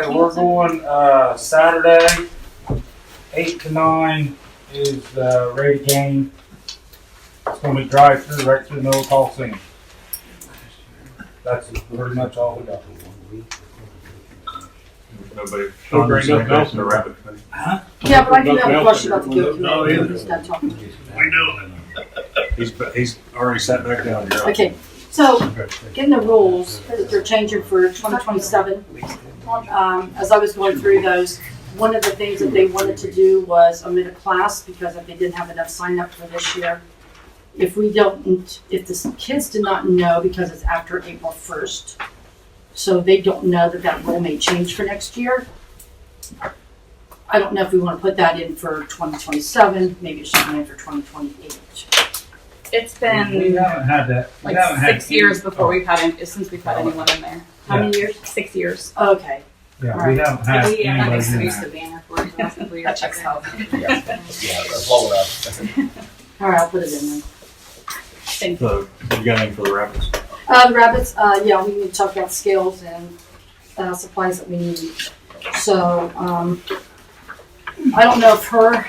[SPEAKER 14] we're going, Saturday, 8 to 9 is the Rady game. It's gonna be drive-through right through the middle of Coliseum. That's pretty much all we got.
[SPEAKER 1] Nobody.
[SPEAKER 10] Don't bring nothing else in the
[SPEAKER 1] rabbit.
[SPEAKER 5] Yeah, but I do have a question about the
[SPEAKER 10] No,
[SPEAKER 5] guild
[SPEAKER 10] no,
[SPEAKER 5] committee.
[SPEAKER 10] either.
[SPEAKER 5] He's done talking.
[SPEAKER 1] He's already sat back down. You're up.
[SPEAKER 5] Okay, so in the rules that they're changing for 2027, as I was going through those, one of the things that they wanted to do was omit a class because if they didn't have enough sign up for this year. If the kids did not know, because it's after April 1st, so they don't know that rule may change for next year. I don't know if we want to put that in for 2027, maybe it should be in for 2028.
[SPEAKER 4] It's
[SPEAKER 14] We
[SPEAKER 4] been
[SPEAKER 14] haven't had that. We
[SPEAKER 4] like
[SPEAKER 14] haven't had
[SPEAKER 4] 6 years before we've had since we've had anyone in there.
[SPEAKER 5] How many years?
[SPEAKER 4] 6 years.
[SPEAKER 5] Okay,
[SPEAKER 14] Yeah, we haven't had
[SPEAKER 4] We haven't
[SPEAKER 14] anybody in
[SPEAKER 4] increased the
[SPEAKER 14] that.
[SPEAKER 4] banner for the last couple of years.
[SPEAKER 6] That checks out.
[SPEAKER 2] Yeah, that's long enough.
[SPEAKER 5] all right, I'll put it in then.
[SPEAKER 4] Thank you.
[SPEAKER 1] So, you got anything for the rabbits?
[SPEAKER 5] The rabbits, yeah, we need to talk about scales and supplies that we need. So, I don't know if her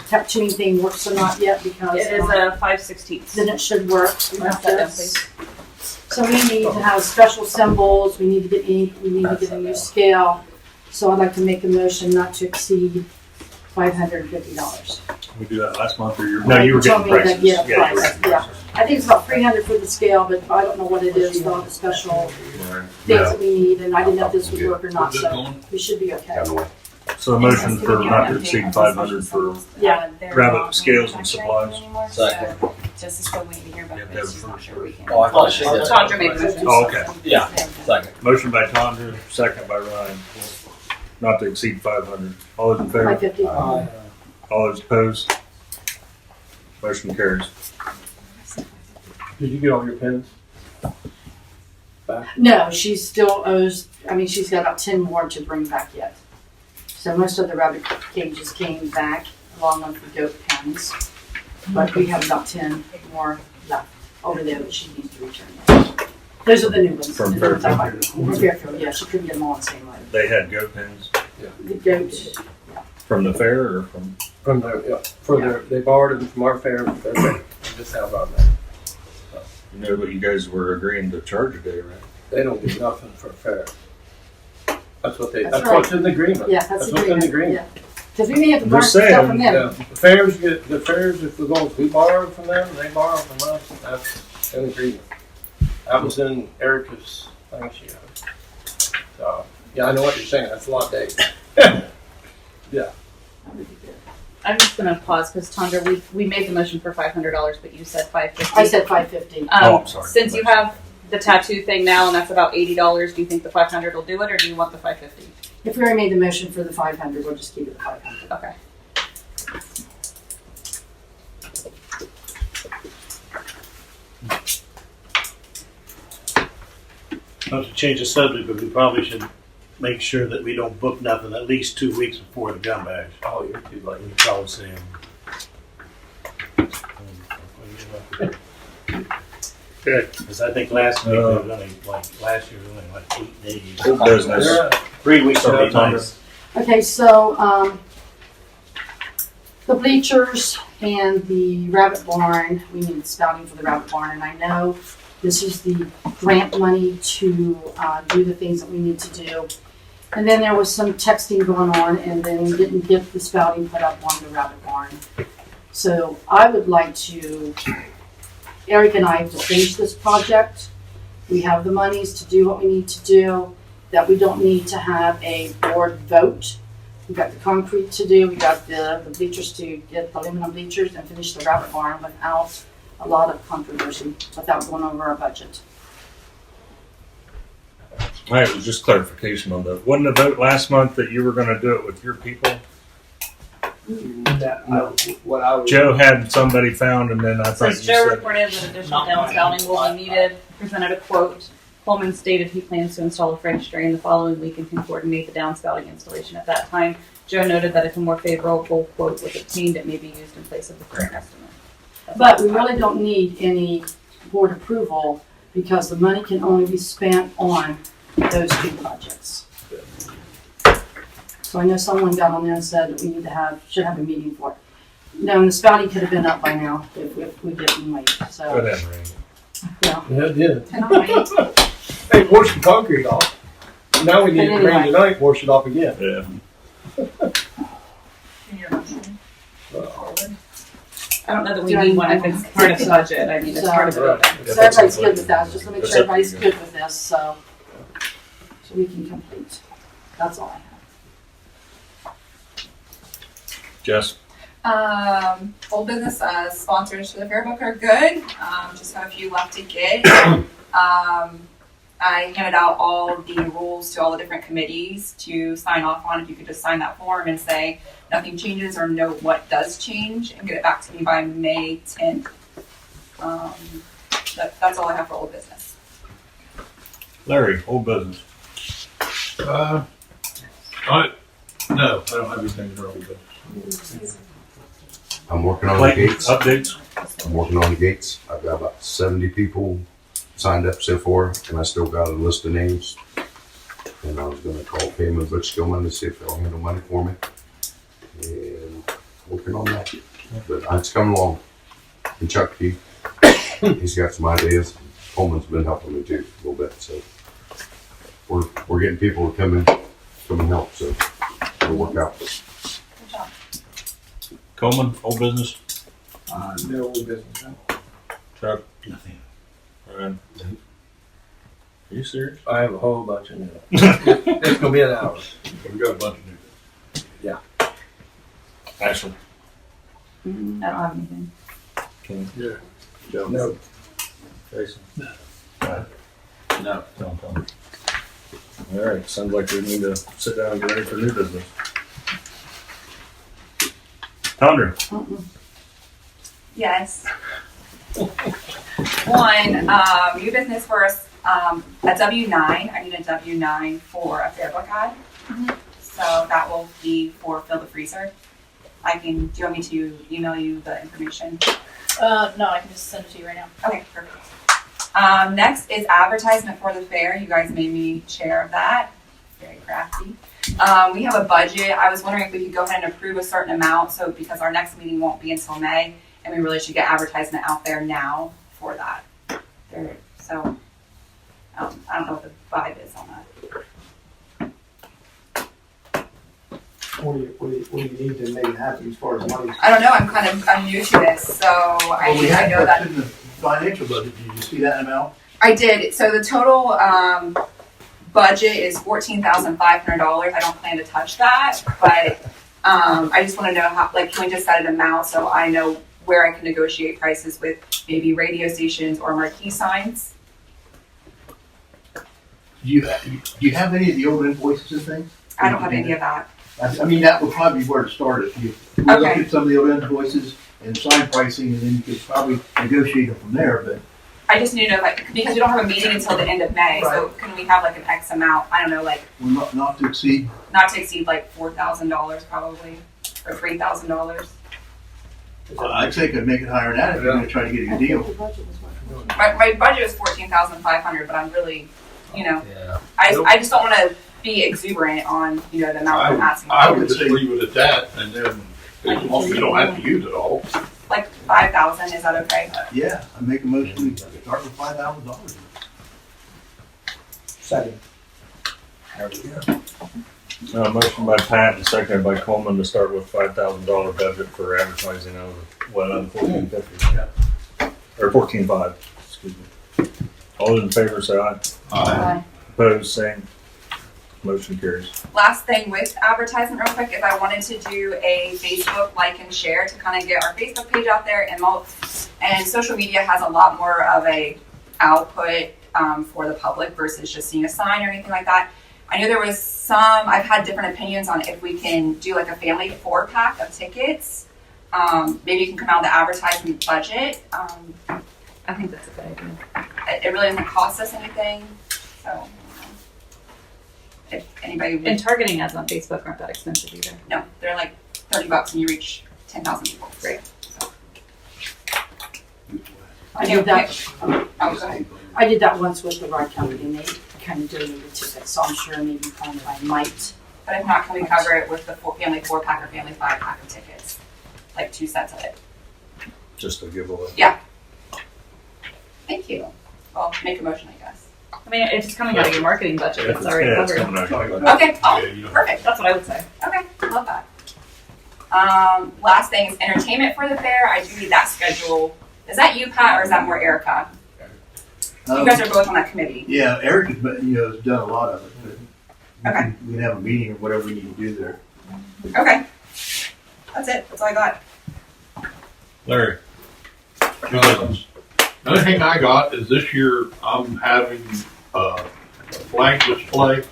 [SPEAKER 5] tattooing thing works or not yet because
[SPEAKER 4] It is a 5/16.
[SPEAKER 5] then it should work.
[SPEAKER 4] Mark that down, please.
[SPEAKER 5] So we need to have special symbols, we need to get ink, we need to get a new scale. So I'd like to make a motion not to exceed $550.
[SPEAKER 1] We do that last month, or no, you were getting prices.
[SPEAKER 5] Yeah,
[SPEAKER 1] you were
[SPEAKER 5] prices,
[SPEAKER 1] getting
[SPEAKER 5] yeah. I think it's about 300 for the scale, but I don't know what it is, all the special
[SPEAKER 1] Right.
[SPEAKER 5] things that we need, and I didn't know if this would work or not, so we should be okay.
[SPEAKER 1] So a motion for not to exceed 500 for
[SPEAKER 5] Yeah.
[SPEAKER 1] rabbit scales and supplies.
[SPEAKER 6] Second. Just is still waiting to hear back. She's not sure we can.
[SPEAKER 2] Oh, I thought she said.
[SPEAKER 4] Tondra made the motion.
[SPEAKER 1] Oh, okay.
[SPEAKER 2] Yeah, second.
[SPEAKER 1] Motion by Tondra, second by Ryan. Not to exceed 500. All those in favor?
[SPEAKER 5] 550.
[SPEAKER 1] All those opposed? Motion carries.
[SPEAKER 3] Did you get all your pens?
[SPEAKER 5] No, she still owes, I mean, she's got about 10 more to bring back yet. So most of the rabbit cages came back along with the goat pens. But we have about 10 more left over there that she needs to return. Those are the new ones.
[SPEAKER 1] From Fairfield?
[SPEAKER 5] From Fairfield, yeah, she couldn't get them all in the same way.
[SPEAKER 1] They had goat pens
[SPEAKER 5] The goat,
[SPEAKER 1] from the fair or from?
[SPEAKER 3] From their, yeah, for their, they borrowed them from our fair, just how about that?
[SPEAKER 1] You know what you guys were agreeing to charge a day, right?
[SPEAKER 3] They don't do nothing for a fair. That's what they,
[SPEAKER 5] That's
[SPEAKER 3] that's what's
[SPEAKER 5] right.
[SPEAKER 3] in the agreement.
[SPEAKER 5] yeah, that's
[SPEAKER 3] What's in the agreement.
[SPEAKER 5] yeah. Because we may have to borrow
[SPEAKER 1] Just
[SPEAKER 5] some stuff
[SPEAKER 1] saying,
[SPEAKER 5] from
[SPEAKER 3] Yeah,
[SPEAKER 5] them.
[SPEAKER 3] the fairs get, the fairs, if we borrow from them, they borrow from us, that's an agreement. That was in Erica's thing she had. So, yeah, I know what you're saying, that's a lot of days.
[SPEAKER 4] I'm just gonna pause because Tondra, we made the motion for $500, but you said $550.
[SPEAKER 5] I said 550.
[SPEAKER 1] Oh, I'm sorry.
[SPEAKER 4] Since you have the tattoo thing now, and that's about $80, do you think the 500 will do it, or do you want the 550?
[SPEAKER 5] If we already made the motion for the 500, we'll just keep it at 500.
[SPEAKER 4] Okay.
[SPEAKER 15] Not to change the subject, but we probably should make sure that we don't book nothing at least 2 weeks before the gun bash.
[SPEAKER 3] Oh, you're too late.
[SPEAKER 15] In the Coliseum.
[SPEAKER 10] Good.
[SPEAKER 15] Because I think last week, there was only, last year, was only like 8 days.
[SPEAKER 1] Good business.
[SPEAKER 3] Yeah.
[SPEAKER 15] 3 weeks would be
[SPEAKER 1] Sorry,
[SPEAKER 15] nice.
[SPEAKER 5] Okay, so, the bleachers and the rabbit barn, we need spouting for the rabbit barn, and I know this is the grant money to, do the things that we need to do. And then there was some texting going on, and then we didn't get the spouting put up on the rabbit barn. So I would like to, Eric and I have to finish this project. We have the monies to do what we need to do, that we don't need to have a board vote. We got the concrete to do, we got the bleachers to get the aluminum bleachers and finish the rabbit barn without a lot of controversy, without going over our budget.
[SPEAKER 1] All right, it was just clarification on the, wasn't the vote last month that you were gonna do it with your people?
[SPEAKER 9] What I was.
[SPEAKER 1] Joe had somebody found, and then I
[SPEAKER 4] So
[SPEAKER 1] thought you
[SPEAKER 4] Joe
[SPEAKER 1] said,
[SPEAKER 4] reported that additional downspouting will be needed, presented a quote. Coleman stated he plans to install a French drain the following week and can coordinate the downspouting installation at that time. Joe noted that if a more favorable quote was obtained, it may be used in place of the current estimate.
[SPEAKER 5] But we really don't need any board approval because the money can only be spent on those two projects. So I know someone got on there and said that we need to should have a meeting for it. No, and the spouting could have been up by now if we didn't wait, so,
[SPEAKER 1] whatever.
[SPEAKER 5] yeah.
[SPEAKER 3] Yeah, it did.
[SPEAKER 6] Can I-
[SPEAKER 3] Hey, wash the concrete off. Now we need
[SPEAKER 5] But
[SPEAKER 3] it to rain
[SPEAKER 5] anyway.
[SPEAKER 3] tonight, wash it off again.
[SPEAKER 1] Yeah.
[SPEAKER 6] Can you motion?
[SPEAKER 4] I don't know that we need one if it's part of the budget. I mean, it's part of the building.
[SPEAKER 5] So everybody's good with that, just to make sure everybody's good with this, so we can complete. That's all I have.
[SPEAKER 1] Jess?
[SPEAKER 6] Old business sponsors for the Fair Book are good. Just have a few left to get. I handed out all the rules to all the different committees to sign off on. If you could just sign that form and say nothing changes or note what does change and get it back to me by May 10th. That's all I have for old business.
[SPEAKER 1] Larry, old business.
[SPEAKER 12] No, I don't have anything for old business.
[SPEAKER 13] I'm working on the
[SPEAKER 1] Clayton,
[SPEAKER 13] gates.
[SPEAKER 1] updates?
[SPEAKER 13] I'm working on the gates. I've got about 70 people signed up so far, and I still got a list of names. And I was gonna call Pam and Butch Skillman to see if they'll handle money for me. And working on that. But it's coming along. And Chuck Keith, he's got some ideas. Coleman's been helping me too a little bit, so we're getting people to come and help, so it'll work out.
[SPEAKER 6] Good job.
[SPEAKER 12] Coleman, old business,
[SPEAKER 9] No old business, no.
[SPEAKER 12] Chuck,
[SPEAKER 15] Nothing.
[SPEAKER 12] Ryan. Are you serious?
[SPEAKER 3] I have a whole bunch of new. It's gonna be an hour.
[SPEAKER 12] We've got a bunch of new.
[SPEAKER 1] Ashley.
[SPEAKER 4] I don't have anything.
[SPEAKER 1] Kenny.
[SPEAKER 12] Yeah.
[SPEAKER 1] Joe.
[SPEAKER 3] No.
[SPEAKER 1] Jason.
[SPEAKER 15] No.
[SPEAKER 1] Tom. All right, sounds like we need to sit down and get ready for new business. Tondra.
[SPEAKER 6] Yes. One, new business first, a W-9, I need a W-9 for a Fairbook ad. So that will be for Fill the Freezer. Do you want me to email you the information?
[SPEAKER 7] No, I can just send it to you right now.
[SPEAKER 6] Okay, perfect. Next is advertisement for the fair. You guys made me chair of that. Very crafty. We have a budget. I was wondering if we could go ahead and approve a certain amount, so because our next meeting won't be until May, and we really should get advertisement out there now for that. So, I don't know what the vibe is on that.
[SPEAKER 9] What do you need to make it happen as far as money?
[SPEAKER 6] I don't know. I'm new to this, so I know that.
[SPEAKER 16] In the financial budget, did you see that amount?
[SPEAKER 6] I did. So the total budget is $14,500. I don't plan to touch that, but I just want to know how. Like, can we just set an amount so I know where I can negotiate prices with maybe radio stations or marquee signs?
[SPEAKER 16] Do you have any of the old invoices and things?
[SPEAKER 6] I don't have any of that.
[SPEAKER 16] I mean, that would probably be where to start. If you look at some of the old invoices and sign pricing, and then you could probably negotiate it from there, but.
[SPEAKER 6] I just need to know, like, because we don't have a meeting until the end of May, so can we have like an X amount? I don't know, like.
[SPEAKER 16] Well, not to exceed.
[SPEAKER 6] Not to exceed like $4,000 probably, or $3,000.
[SPEAKER 16] I'd say could make it higher than that if you're gonna try to get a good deal.
[SPEAKER 6] My budget was $14,500, but I'm really, I just don't want to be exuberant on, the amount I'm asking.
[SPEAKER 12] I would just leave it at that, and then you don't have to use it all.
[SPEAKER 6] Like 5,000, is that okay?
[SPEAKER 16] Yeah, I make a motion, we start with $5,000.
[SPEAKER 9] Second.
[SPEAKER 16] There we go.
[SPEAKER 1] Motion by Pat and seconded by Coleman to start with $5,000 budget for advertising out of $14.50. Or $14.5, excuse me. All those in favor say aye.
[SPEAKER 6] Aye.
[SPEAKER 1] Opposed, same. Motion carries.
[SPEAKER 6] Last thing with advertisement real quick is I wanted to do a Facebook like and share to kind of get our Facebook page out there, and social media has a lot more of a output for the public versus just seeing a sign or anything like that. I know there was I've had different opinions on if we can do like a family 4-pack of tickets. Maybe you can come out of the advertisement budget.
[SPEAKER 4] I think that's a good idea.
[SPEAKER 6] It really doesn't cost us anything, so. If anybody would.
[SPEAKER 4] And targeting ads on Facebook aren't that expensive either.
[SPEAKER 6] No, they're like $30 and you reach 10,000 people.
[SPEAKER 4] Great.
[SPEAKER 6] So.
[SPEAKER 5] I did that.
[SPEAKER 6] Oh, go ahead.
[SPEAKER 5] I did that once with the Rye County, and they kind of donated to that, so I'm sure maybe I might.
[SPEAKER 6] But if not, can we cover it with the family 4-pack or family 5-pack of tickets? Like 2 sets of it.
[SPEAKER 1] Just a giveaway.
[SPEAKER 6] Yeah. Thank you. Well, make a motion, I guess.
[SPEAKER 4] I mean, it's coming out of your marketing budget. It's already
[SPEAKER 1] it's
[SPEAKER 4] covered.
[SPEAKER 1] coming out of your
[SPEAKER 6] Okay. Oh, perfect.
[SPEAKER 4] That's what I would say.
[SPEAKER 6] Okay, love that. Last thing is entertainment for the fair. I do need that schedule. Is that you, Pat, or is that more Erica? You guys are both on that committee.
[SPEAKER 16] Yeah, Eric has done a lot of it. But
[SPEAKER 6] Okay.
[SPEAKER 16] we can have a meeting or whatever we need to do there.
[SPEAKER 6] Okay. That's it. That's all I got.
[SPEAKER 12] Larry. Another thing I got is this year I'm having a flag display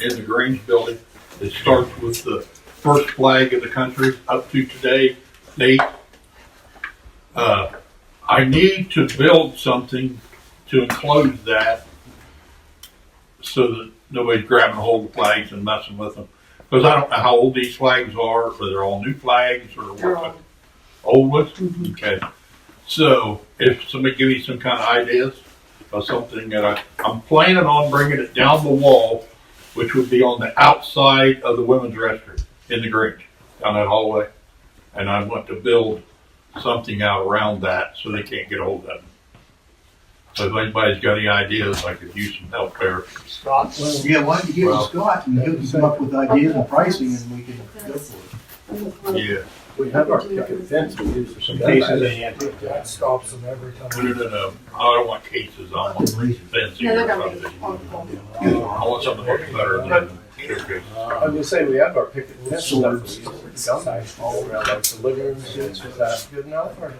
[SPEAKER 12] in the Grange building. It starts with the first flag in the country up to today date. I need to build something to enclose that so that nobody's grabbing a hold of flags and messing with them. Because I don't know how old these flags are, whether they're all new flags or what. Old ones? Mm-hmm. Okay. So if somebody give me some kind of ideas of something that I'm planning on bringing it down the wall, which would be on the outside of the women's restroom in the Grange, down that hallway. And I want to build something out around that so they can't get a hold of it. So if anybody's got any ideas, I could use some help there.
[SPEAKER 10] Scott?
[SPEAKER 16] Yeah, why don't you give it
[SPEAKER 12] Well-
[SPEAKER 16] to Scott and he'll come up with ideas and pricing and we can go for it.
[SPEAKER 12] Yeah.
[SPEAKER 3] We have our picket fence we use for some
[SPEAKER 15] Cases
[SPEAKER 3] cases.
[SPEAKER 15] that stops them every time.
[SPEAKER 12] Put it in a, I don't want cases, I want fencing
[SPEAKER 5] Yeah,
[SPEAKER 12] or
[SPEAKER 5] they're gonna be
[SPEAKER 12] something.
[SPEAKER 5] on the phone.
[SPEAKER 12] I want something that looks better than showcase.
[SPEAKER 3] I was gonna say, we have our picket fence stuff we use for guns all around, like the living room, is that good enough? Or-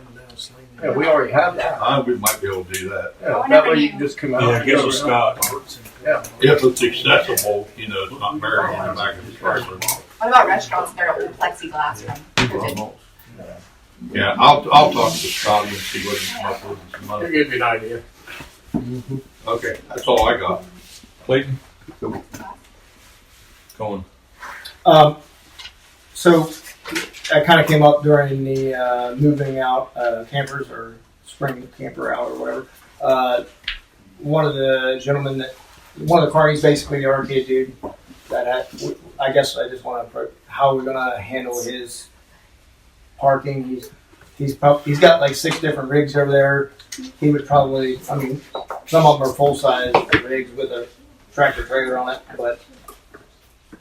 [SPEAKER 3] Yeah, we already have that.
[SPEAKER 12] We might be able to do that.
[SPEAKER 3] Yeah, that way you can just come out.
[SPEAKER 1] Yeah,
[SPEAKER 3] and
[SPEAKER 1] give
[SPEAKER 3] go
[SPEAKER 1] us a
[SPEAKER 3] around.
[SPEAKER 1] Scott.
[SPEAKER 3] Yeah.
[SPEAKER 12] If it's accessible, you know, it's not buried in the back of the trailer.
[SPEAKER 6] What about restaurants that are plexiglass from?
[SPEAKER 12] Yeah, I'll talk to Scotty and see what he can come up with and some
[SPEAKER 10] I'll
[SPEAKER 12] money.
[SPEAKER 10] give you an idea.
[SPEAKER 12] Okay, that's all I got. Clayton?
[SPEAKER 1] Colin.
[SPEAKER 9] So that kind of came up during the moving out campers or spring camper out or whatever. One of the gentlemen one of the car, he's basically the arcade dude that I guess I just want to how we're gonna handle his parking. He's got like 6 different rigs over there. He would probably, I mean, some of them are full size rigs with a tractor trailer on it, but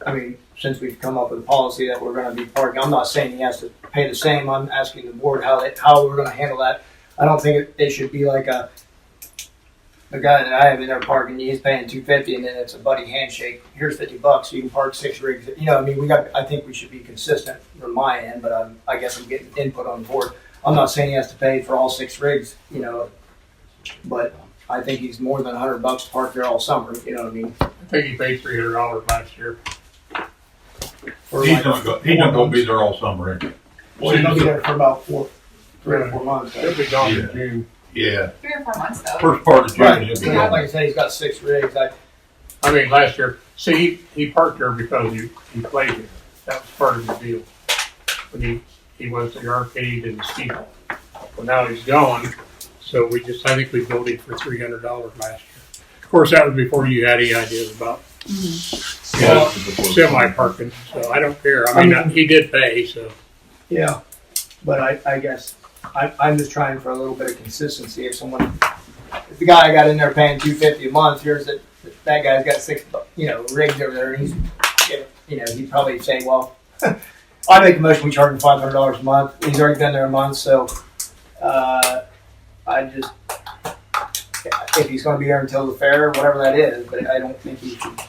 [SPEAKER 9] I mean, since we've come up with a policy that we're going to be parking, I'm not saying he has to pay the same. I'm asking the board how we're going to handle that. I don't think it should be like the guy that I have in there parking, he's paying $250, and then it's a buddy handshake. Here's $50, you can park 6 rigs. You know, I mean, I think we should be consistent from my end, but I guess I'm getting input on the board. I'm not saying he has to pay for all 6 rigs, you know, but I think he's more than $100 to park there all summer. You know what I mean?
[SPEAKER 10] I think he paid $300 last year.
[SPEAKER 12] He's not gonna be there all summer, anyway.
[SPEAKER 9] Well, he's going to be there for about 3 or 4 months.
[SPEAKER 10] He'll be gone
[SPEAKER 12] Yeah.
[SPEAKER 10] in June.
[SPEAKER 12] Yeah,
[SPEAKER 6] 3 or 4 months though.
[SPEAKER 12] first part of June.
[SPEAKER 9] Right.
[SPEAKER 12] he'll be
[SPEAKER 9] So,
[SPEAKER 12] gone.
[SPEAKER 9] like I said, he's got 6 rigs.
[SPEAKER 10] I mean, last year, see, he parked there because he played here. That was part of the deal. When he was the arcade and the ski hall. Well, now he's gone, so I think we billed him for $300 last year. Of course, that was before you had any ideas about semi parking, so I don't care. I mean, he did pay, so.
[SPEAKER 9] Yeah, but I guess I'm just trying for a little bit of consistency. If the guy I got in there paying $250 a month, here's that guy's got 6, rigs over there, and he's, he'd probably say, well, I make a motion, we charge him $500 a month. He's already been there a month, so if he's going to be there until the fair, whatever that is, but I don't think he should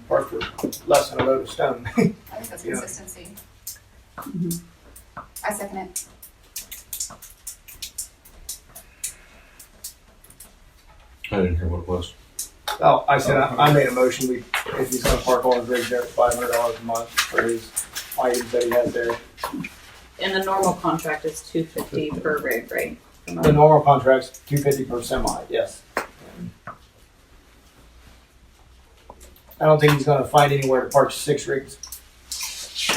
[SPEAKER 9] park for less than a load of stone.
[SPEAKER 6] I think that's
[SPEAKER 9] Yeah.
[SPEAKER 6] consistency. I second it.
[SPEAKER 1] I didn't hear what it was.
[SPEAKER 9] Oh, I said I made a motion. If he's going to park all his rigs there, it's $500 a month for his items that he has there.
[SPEAKER 4] And the normal contract is $250 per rig, right?
[SPEAKER 9] The normal contract's $250 per semi. Yes. I don't think he's going to find anywhere to park 6 rigs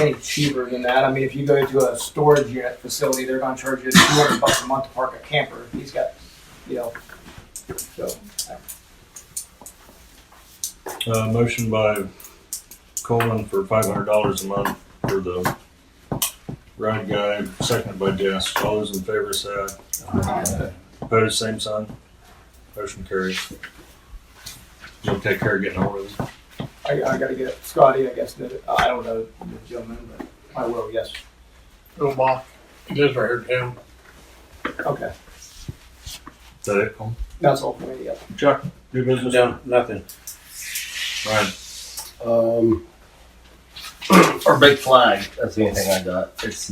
[SPEAKER 9] any cheaper than that. I mean, if you go to a storage unit facility, they're going to charge you $200 a month to park a camper. He's got, so.
[SPEAKER 1] Motion by Coleman for $500 a month for the ride guy, seconded by Jess. All those in favor say aye. Opposed, same sign. Motion carries. You'll take care of getting over with it.
[SPEAKER 9] I got to get Scotty, I guess. I don't know the gentleman, but I will, yes.
[SPEAKER 10] Little Bob, he lives right here in town.
[SPEAKER 9] Okay.
[SPEAKER 1] Is that it, Coleman?
[SPEAKER 9] That's all for me, yeah.
[SPEAKER 1] Chuck, new business?
[SPEAKER 15] No, nothing.
[SPEAKER 1] Ryan?
[SPEAKER 2] Our big flag, that's the only thing I got. It's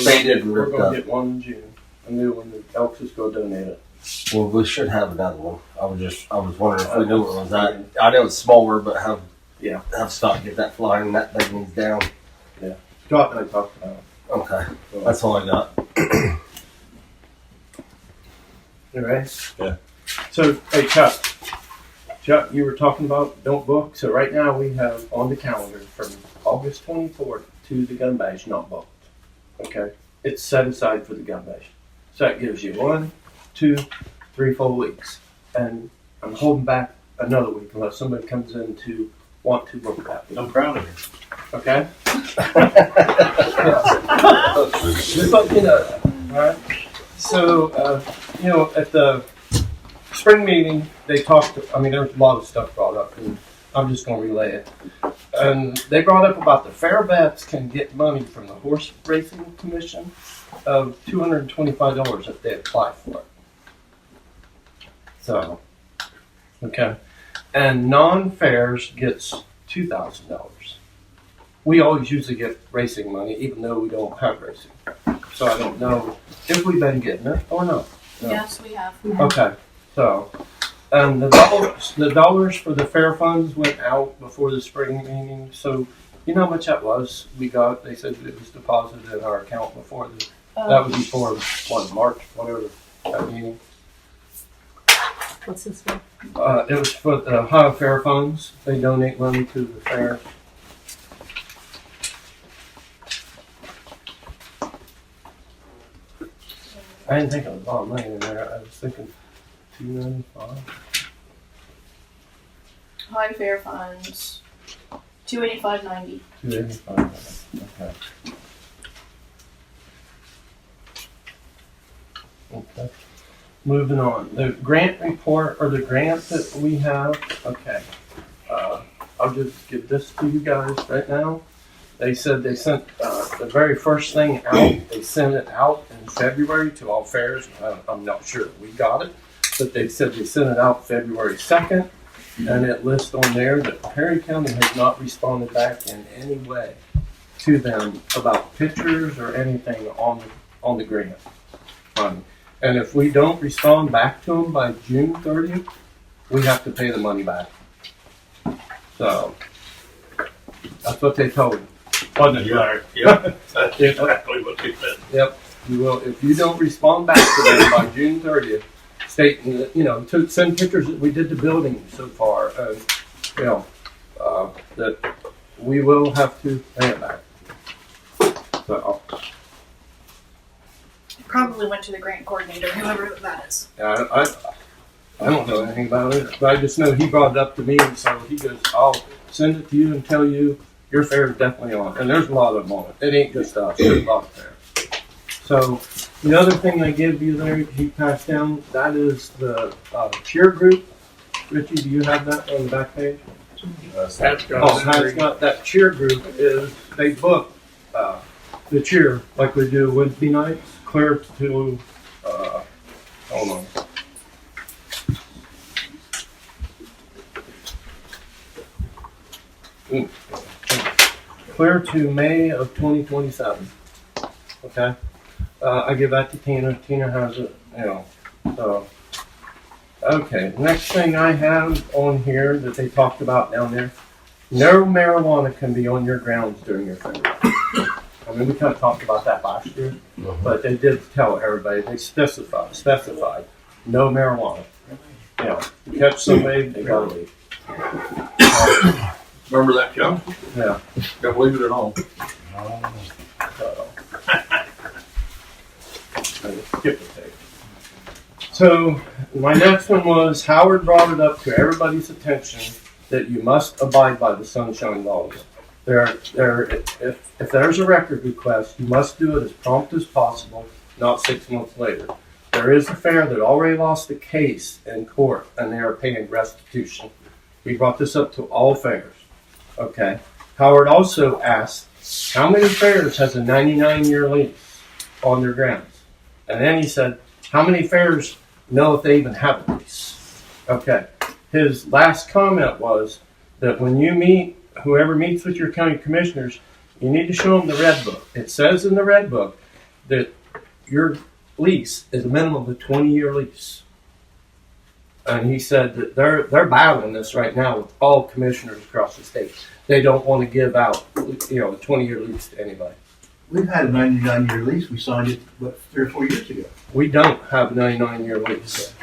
[SPEAKER 2] faded and
[SPEAKER 3] We're
[SPEAKER 2] ripped
[SPEAKER 3] going
[SPEAKER 2] up.
[SPEAKER 3] to get one in June. A new one. The Elks is going to donate it.
[SPEAKER 2] Well, we should have another one. I was wondering if we knew where it was at. I know it's smaller, but have Scott get that flag and that thing needs down.
[SPEAKER 3] Yeah. Scott and I talked about it.
[SPEAKER 2] Okay. That's all I got.
[SPEAKER 3] You right?
[SPEAKER 1] Yeah.
[SPEAKER 3] So, hey, Chuck, you were talking about don't book. So right now we have on the calendar from August 24th to the gun bash not booked. Okay? It's set aside for the gun bash. So that gives you 1, 2, 3, 4 weeks. And I'm holding back another week unless somebody comes in to want to book that week.
[SPEAKER 15] I'm proud of you.
[SPEAKER 3] Okay? Just let you know that. All right? So, at the spring meeting, they talked, I mean, there was a lot of stuff brought up, and I'm just gonna relay it. And they brought up about the fair vets can get money from the Horse Racing Commission of $225 if they apply for it. So, okay. And non-fairs gets $2,000. We always usually get racing money, even though we don't have racing. So I don't know if we've been getting it or not. No.
[SPEAKER 7] Yes, we have.
[SPEAKER 3] Okay, so, and the dollars for the fair funds went out before the spring meeting, so you know how much that was? We got, they said it was deposited in our account before the, that was before, what, March, whatever, that meeting.
[SPEAKER 8] What's this for?
[SPEAKER 3] It was for the Ohio Fair Funds, they donate money to the fair. I didn't think it was a lot of money in there, I was thinking $295.
[SPEAKER 7] High fair funds, $285.90.
[SPEAKER 3] $285, okay. Okay. Moving on, the grant report, or the grant that we have, okay. I'll just give this to you guys right now. They said they sent the very first thing out, they sent it out in February to all fairs. I'm not sure we got it, but they said they sent it out February 2nd, and it lists on there that Perry County has not responded back in any way to them about pictures or anything on the grant money. And if we don't respond back to them by June 30th, we have to pay the money back. So, that's what they told me. Wasn't it, Larry?
[SPEAKER 12] Yep, that's exactly what they said.
[SPEAKER 3] Yep, you will, if you don't respond back to them by June 30th, stating that, you know, to send pictures that we did the building so far, you know, that we will have to pay it back. So,
[SPEAKER 7] Probably went to the grant coordinator, whoever that is.
[SPEAKER 3] yeah, I don't know anything about it, but I just know he brought it up to me, and so he goes, I'll send it to you and tell you your fair is definitely on. And there's a lot of them on it. It ain't just us, there's a lot of fair. So the other thing they give you there, he passed down, that is the cheer group. Richie, do you have that on the back page?
[SPEAKER 10] That's
[SPEAKER 3] got that cheer group is, they book the cheer like we do Wednesday nights, clear to, hold on. Clear to May of 2027. Okay? I give that to Tina. Tina has it, you know. So, okay, next thing I have on here that they talked about down there, no marijuana can be on your grounds during your fair. I mean, we kind of talked about that last year, but they did tell everybody, they specified no marijuana. You know, you catch somebody, they gotta leave.
[SPEAKER 12] Remember that, Joe?
[SPEAKER 3] Yeah.
[SPEAKER 12] Gotta leave it at home.
[SPEAKER 3] So my next one was Howard brought it up to everybody's attention that you must abide by the sunshine laws. If there's a record request, you must do it as prompt as possible, not 6 months later. There is a fair that already lost a case in court, and they are paying restitution. We brought this up to all fairs. Okay. Howard also asked, how many fairs has a 99-year lease on their grounds? And then he said, how many fairs know if they even have a lease? Okay. His last comment was that when you meet, whoever meets with your county commissioners, you need to show them the red book. It says in the red book that your lease is a minimum of a 20-year lease. And he said that they're battling this right now with all commissioners across the state. They don't want to give out, you know, a 20-year lease to anybody.
[SPEAKER 16] We've had a 99-year lease. We signed it, 3 or 4 years ago.
[SPEAKER 3] We don't have a 99-year lease.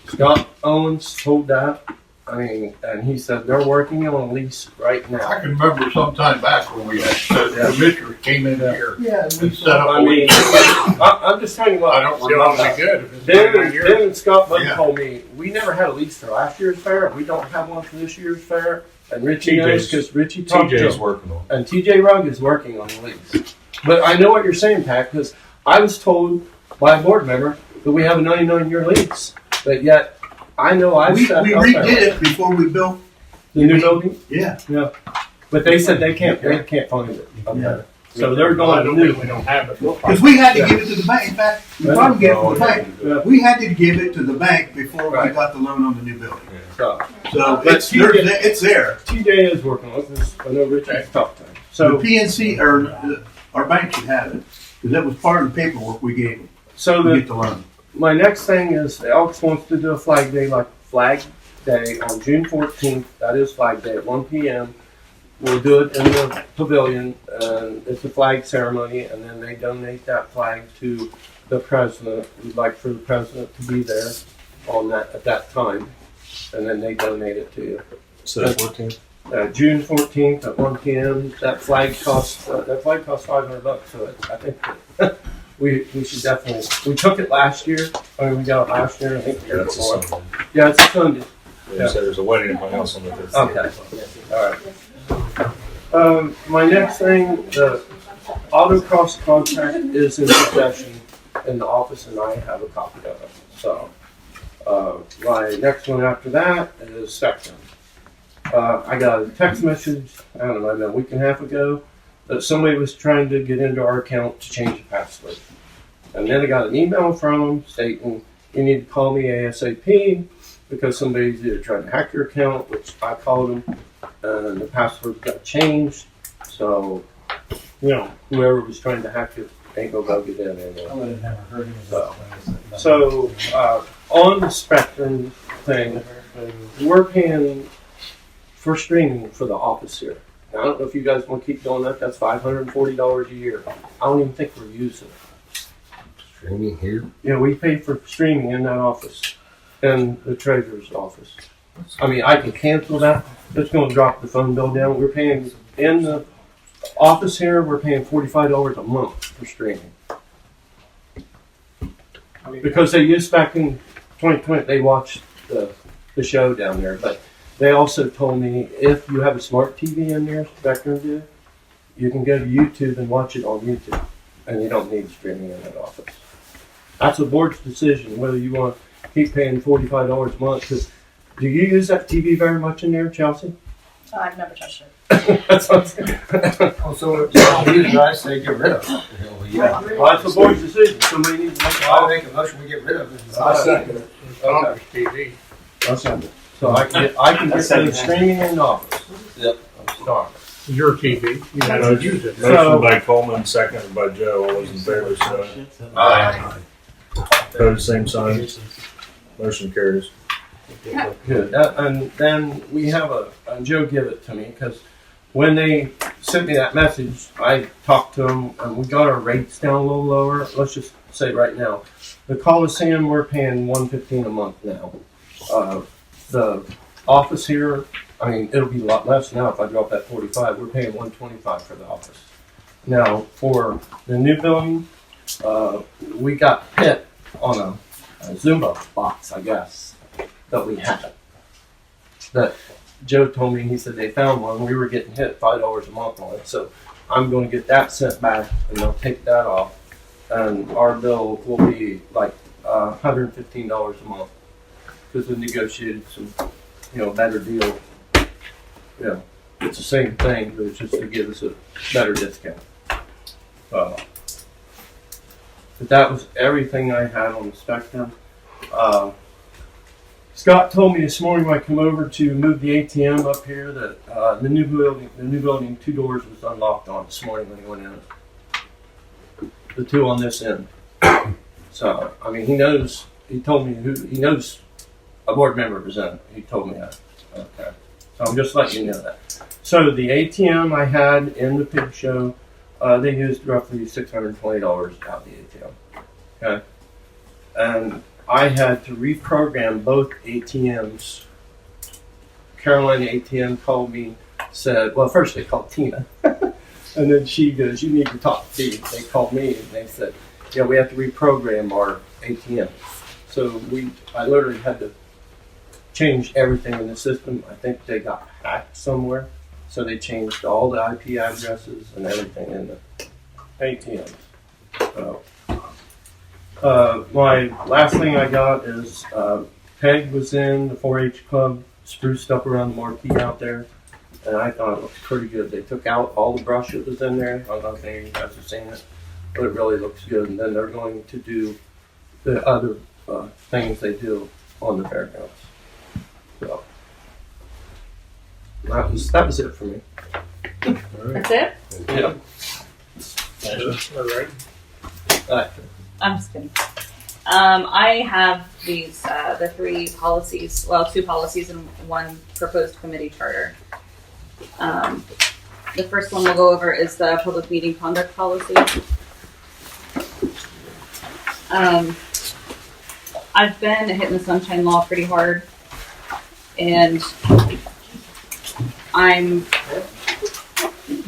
[SPEAKER 3] Scott Owens told that. I mean, and he said they're working on a lease right now.
[SPEAKER 12] I can remember some time back when we had commissioners came in here
[SPEAKER 16] Yeah,
[SPEAKER 12] and set up.
[SPEAKER 3] I mean, I'm just telling you what.
[SPEAKER 12] I don't remember. Good.
[SPEAKER 3] Ben and Scott Bud told me we never had a lease for last year's fair. We don't have one for this year's fair. And Richie knows because Richie talked to him.
[SPEAKER 1] working on it.
[SPEAKER 3] And TJ Rugg is working on the lease. But I know what you're saying, Pat, because I was told by a board member that we have a 99-year lease, but yet I know I've
[SPEAKER 16] We
[SPEAKER 3] stepped up
[SPEAKER 16] redid
[SPEAKER 3] there.
[SPEAKER 16] it before we built,
[SPEAKER 3] The new building?
[SPEAKER 16] yeah.
[SPEAKER 3] Yeah. But they said they can't find it. Okay.
[SPEAKER 16] Yeah.
[SPEAKER 3] So they're
[SPEAKER 10] I
[SPEAKER 3] going
[SPEAKER 10] don't
[SPEAKER 3] new.
[SPEAKER 10] think we don't have it.
[SPEAKER 16] Because we had to give it to the bank, in fact, we probably gave it to the bank.
[SPEAKER 3] Yeah.
[SPEAKER 16] We had to give it to the bank before we
[SPEAKER 3] Right.
[SPEAKER 16] got the loan on the new building.
[SPEAKER 3] So,
[SPEAKER 16] So
[SPEAKER 3] But
[SPEAKER 16] it's there.
[SPEAKER 3] TJ is working on it. I know Richard's talked to him.
[SPEAKER 16] So
[SPEAKER 3] So,
[SPEAKER 16] the PNC, or our bank should have it, because that was part of the paperwork we gave them
[SPEAKER 3] so
[SPEAKER 16] to
[SPEAKER 3] the
[SPEAKER 16] get the loan.
[SPEAKER 3] my next thing is Elks wants to do a flag day, like Flag Day on June 14th. That is Flag Day at 1 p.m. We'll do it in the pavilion, and it's a flag ceremony, and then they donate that flag to the president. We'd like for the president to be there on that at that time, and then they donate it to you.
[SPEAKER 1] So 14th.
[SPEAKER 3] June 14th at 1 p.m. That flag costs $500, so I think we should definitely. We took it last year. I mean, we got it last year. I think the year
[SPEAKER 1] That's a
[SPEAKER 3] before.
[SPEAKER 1] Sunday.
[SPEAKER 3] Yeah, it's a Sunday.
[SPEAKER 1] You said there's a wedding in my house on the 15th.
[SPEAKER 3] Okay. All right. My next thing, the autocross contract is in possession in the office, and I have a copy of it. So, my next one after that is Spectrum. I got a text message, I don't know, about a week and a half ago, that somebody was trying to get into our account to change the password. And then I got an email from them stating, you need to call me ASAP because somebody's either trying to hack your account, which I called them, and the password got changed. So, you know, whoever was trying to hack it ain't gonna go get in anymore.
[SPEAKER 14] I would have never heard of it.
[SPEAKER 3] So, on the Spectrum thing, we're paying for streaming for the office here. Now, I don't know if you guys want to keep doing that. That's $540 a year. I don't even think we're using it.
[SPEAKER 13] Streaming here?
[SPEAKER 3] Yeah, we pay for streaming in that office, in the treasurer's office. I mean, I can cancel that. It's going to drop the phone bill down. We're paying in the office here. We're paying $45 a month for streaming because they used back in 2020. They watched the show down there, but they also told me if you have a smart TV in there, Spectrum did, you can go to YouTube and watch it on YouTube, and you don't need streaming in that office. That's the board's decision whether you want to keep paying $45 a month. Because do you use that TV very much in there, Chelsea?
[SPEAKER 7] I've never touched it.
[SPEAKER 3] That's what I'm saying.
[SPEAKER 9] So if you don't use it, I say get rid of it.
[SPEAKER 3] Well, that's the board's decision. Somebody needs to make it.
[SPEAKER 9] I'll make a motion, we get rid of it.
[SPEAKER 3] I second it.
[SPEAKER 10] Congress TV.
[SPEAKER 3] I'll second it. So I can get the streaming in the office. Yep. I'm sorry.
[SPEAKER 10] Your TV. You had to use it.
[SPEAKER 1] Motion by Coleman, seconded by Joe. All those in favor say aye. Opposed, same sign. Motion carries.
[SPEAKER 3] Good. And then we have and Joe give it to me because when they sent me that message, I talked to them and we got our rates down a little lower. Let's just say right now, the Coliseum we're paying $115 a month now. The office here, I mean, it'll be a lot less now if I drop that 45. We're paying $125 for the office. Now for the new building, we got hit on a Zumba box, I guess, that we had. That Joe told me, he said they found one. We were getting hit $5 a month on it. So I'm going to get that sent back and they'll take that off. And our bill will be like $115 a month because we negotiated some, better deal. It's the same thing, but it's just to give us a better discount. But that was everything I had on the Spectrum. Scott told me this morning when I come over to move the ATM up here that the new building, 2 doors was unlocked on this morning when he went in. The 2 on this end. So, I mean, he told me he knows a board member was in. He told me that. Okay. So I'm just letting you know that. So the ATM I had in the pig show, they used roughly $620 out of the ATM. Okay. And I had to reprogram both ATMs. Carolina ATM called me, said, well, first they called Tina. And then she goes, you need to talk to Steve. They called me and they said, yeah, we have to reprogram our ATM. So I literally had to change everything in the system. I think they got hacked somewhere. So they changed all the IP addresses and everything in the ATMs. So, my last thing I got is Peg was in, the 4-H club spruced up around the marquee out there, and I thought it looked pretty good. They took out all the brush that was in there. I don't know if any of you guys have seen it, but it really looks good. And then they're going to do the other things they do on the fairgrounds. So that was it for me.
[SPEAKER 4] That's it?
[SPEAKER 3] Yeah.
[SPEAKER 10] All right.
[SPEAKER 4] I'm just kidding. I have these, the 3 policies, well, 2 policies and 1 proposed committee charter. The first one we'll go over is the public meeting conduct policy. I've been hitting the sunshine law pretty hard, and I'm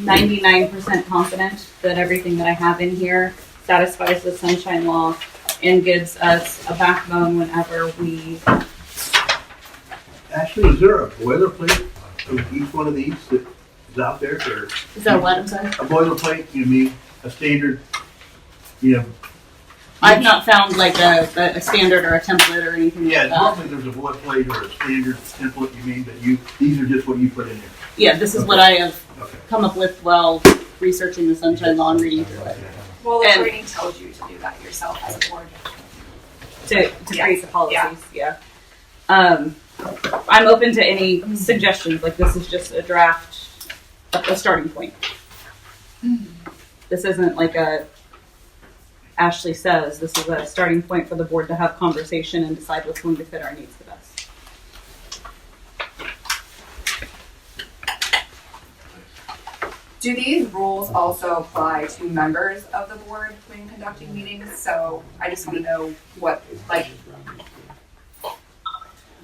[SPEAKER 4] 99% confident that everything that I have in here satisfies the sunshine law and gives us a backbone whenever we.
[SPEAKER 16] Ashley, is there a boilerplate of each one of these that is out there, or?
[SPEAKER 4] Is that what I'm saying?
[SPEAKER 16] A boilerplate, you mean, a standard, you know?
[SPEAKER 4] I've not found like a standard or a template or anything
[SPEAKER 16] Yeah,
[SPEAKER 4] like that.
[SPEAKER 16] normally there's a boilerplate or a standard template, you mean, but these are just what you put in there.
[SPEAKER 4] Yeah, this is what I have come up with while researching the sunshine law and reading through it.
[SPEAKER 6] Well, the
[SPEAKER 4] And-
[SPEAKER 6] training tells you to do that yourself as a board.
[SPEAKER 4] To create the policies, yeah. I'm open to any suggestions, like this is just a draft, a starting point. This isn't like Ashley says, this is a starting point for the board to have conversation and decide what's going to fit our needs the best.
[SPEAKER 6] Do these rules also apply to members of the board when conducting meetings? So I just want to know what, like.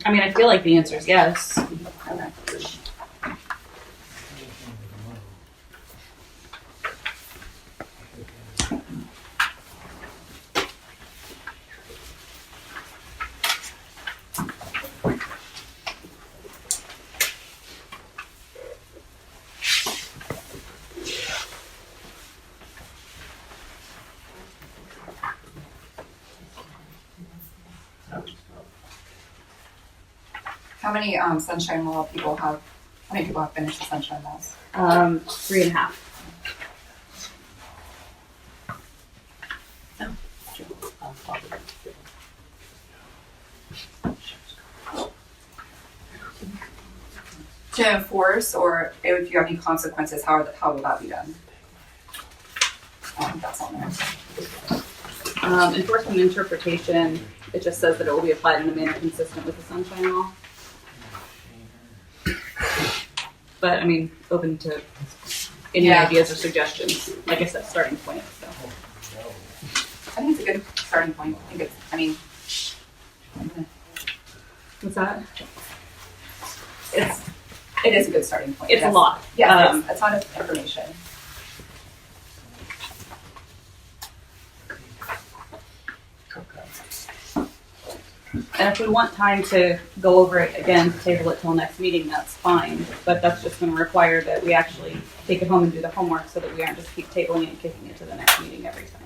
[SPEAKER 4] I mean, I feel like the answer is yes.
[SPEAKER 6] Okay. How many sunshine law people have? How many people have finished the sunshine laws?
[SPEAKER 4] 3.5.
[SPEAKER 6] To enforce, or if you have any consequences, how will that be done? That's on there.
[SPEAKER 4] Enforcement and interpretation, it just says that it will be applied in a manner consistent with the sunshine law. But I mean, open to any ideas or suggestions. Like I said, starting point. So.
[SPEAKER 6] I think it's a good starting point.
[SPEAKER 4] What's that?
[SPEAKER 6] It is a good starting point.
[SPEAKER 4] It's a lot.
[SPEAKER 6] Yeah, it's a ton of information.
[SPEAKER 4] And if we want time to go over it again, table it till next meeting, that's fine. But that's just going to require that we actually take it home and do the homework so that we aren't just keep tabling it and kicking it to the next meeting every time.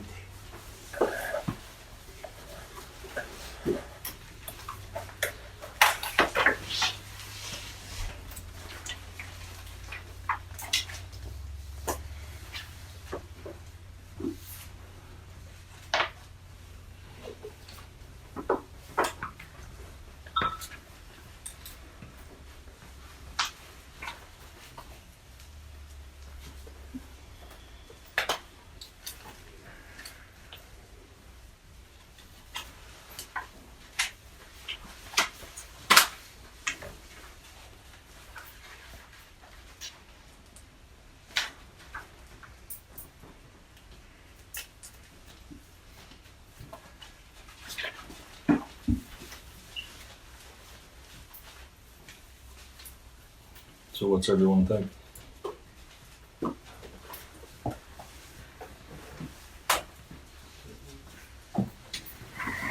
[SPEAKER 1] So what's everyone think?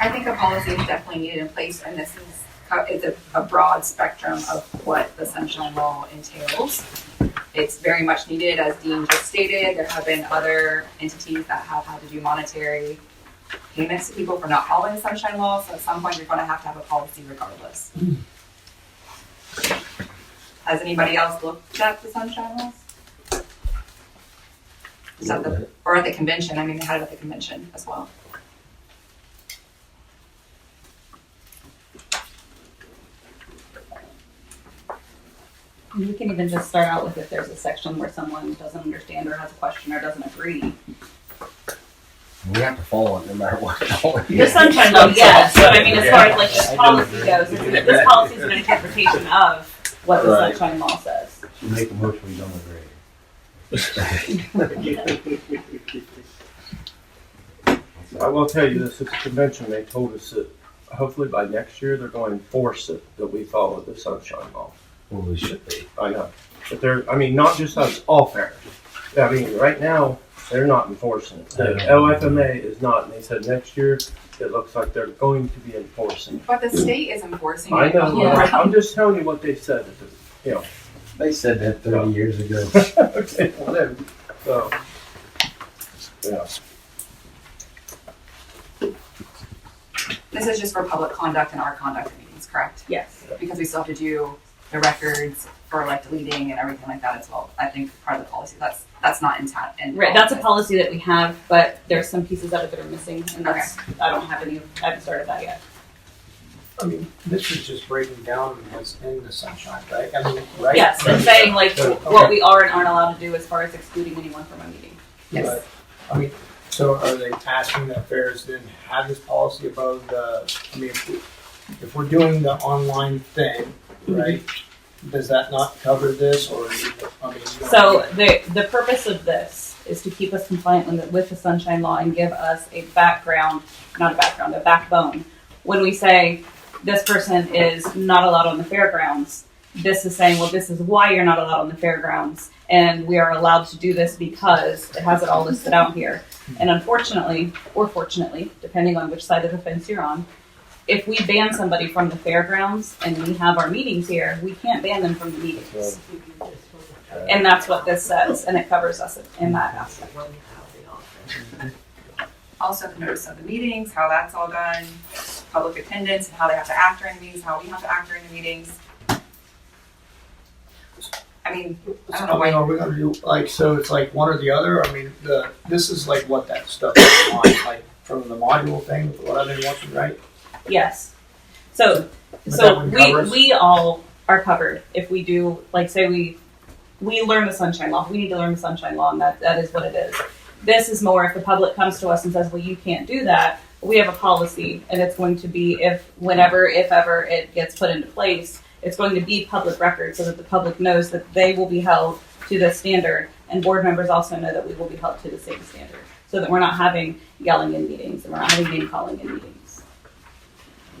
[SPEAKER 6] I think a policy is definitely needed in place, and this is a broad spectrum of what the sunshine law entails. It's very much needed, as Dean just stated. There have been other entities that have had to do monetary payments to people for not following the sunshine law, so at some point you're gonna have a policy regardless. Has anybody else looked at the sunshine laws? Is that or at the convention? I mean, they had it at the convention as well.
[SPEAKER 4] We can even just start out with if there's a section where someone doesn't understand or has a question or doesn't agree.
[SPEAKER 3] We have to follow it no matter what.
[SPEAKER 4] The sunshine law, yes, but I mean, as far as like this policy goes, this policy is an interpretation of what the
[SPEAKER 3] Right.
[SPEAKER 4] sunshine law says.
[SPEAKER 3] You make a motion, we don't agree. I will tell you this, at the convention, they told us that hopefully by next year, they're going to enforce it, that we follow the sunshine law. Well, we should be. I know. But they're, I mean, not just us, all fairs. I mean, right now, they're not enforcing it. The LFMA is not, and they said next year, it looks like they're going to be enforcing it.
[SPEAKER 6] But the state is enforcing
[SPEAKER 3] I
[SPEAKER 6] it.
[SPEAKER 3] know,
[SPEAKER 6] Yeah.
[SPEAKER 3] I'm just telling you what they said, you know.
[SPEAKER 2] They said that 30 years ago.
[SPEAKER 3] Okay, whatever. So, yeah.
[SPEAKER 6] This is just for public conduct and our conduct of meetings, correct?
[SPEAKER 4] Yes.
[SPEAKER 6] Because we still have to do the records for like deleting and everything like that as well. I think part of the policy, that's not intact.
[SPEAKER 4] Right, that's a policy that we have, but there's some pieces of it that are missing, and that's, I don't have any, I haven't started that yet.
[SPEAKER 9] I mean, this is just breaking down what's in the sunshine, right? I mean, right?
[SPEAKER 4] Yes, and saying like what we are and aren't allowed to do as far as excluding anyone from a meeting.
[SPEAKER 9] But, I mean, so are they asking that fairs then have this policy above the, I mean, if we're doing the online thing, right? Does that not cover this or, I mean? You don't-
[SPEAKER 4] So the purpose of this is to keep us compliant with the sunshine law and give us a background, not a background, a backbone. When we say this person is not allowed on the fairgrounds, this is saying, well, this is why you're not allowed on the fairgrounds. And we are allowed to do this because it has it all listed out here. And unfortunately, or fortunately, depending on which side of the fence you're on, if we ban somebody from the fairgrounds and we have our meetings here, we can't ban them from the meetings. And that's what this says, and it covers us in that aspect.
[SPEAKER 6] Also the notice of the meetings, how that's all done, public attendance and how they have to act during meetings, how we have to act during the meetings. I mean, I don't know
[SPEAKER 9] I mean,
[SPEAKER 6] why.
[SPEAKER 9] are we gonna do, like, so it's like one or the other? I mean, this is like what that stuff is on, like, from the module thing, what I've been watching, right?
[SPEAKER 4] Yes. So
[SPEAKER 9] But that wouldn't cover us?
[SPEAKER 4] we all are covered if we do, like, say we learn the sunshine law. We need to learn the sunshine law, and that is what it is. This is more if the public comes to us and says, well, you can't do that. We have a policy, and it's going to be if ever it gets put into place, it's going to be public record so that the public knows that they will be held to this standard, and board members also know that we will be held to the same standard, so that we're not having yelling in meetings and we're not having name calling in meetings.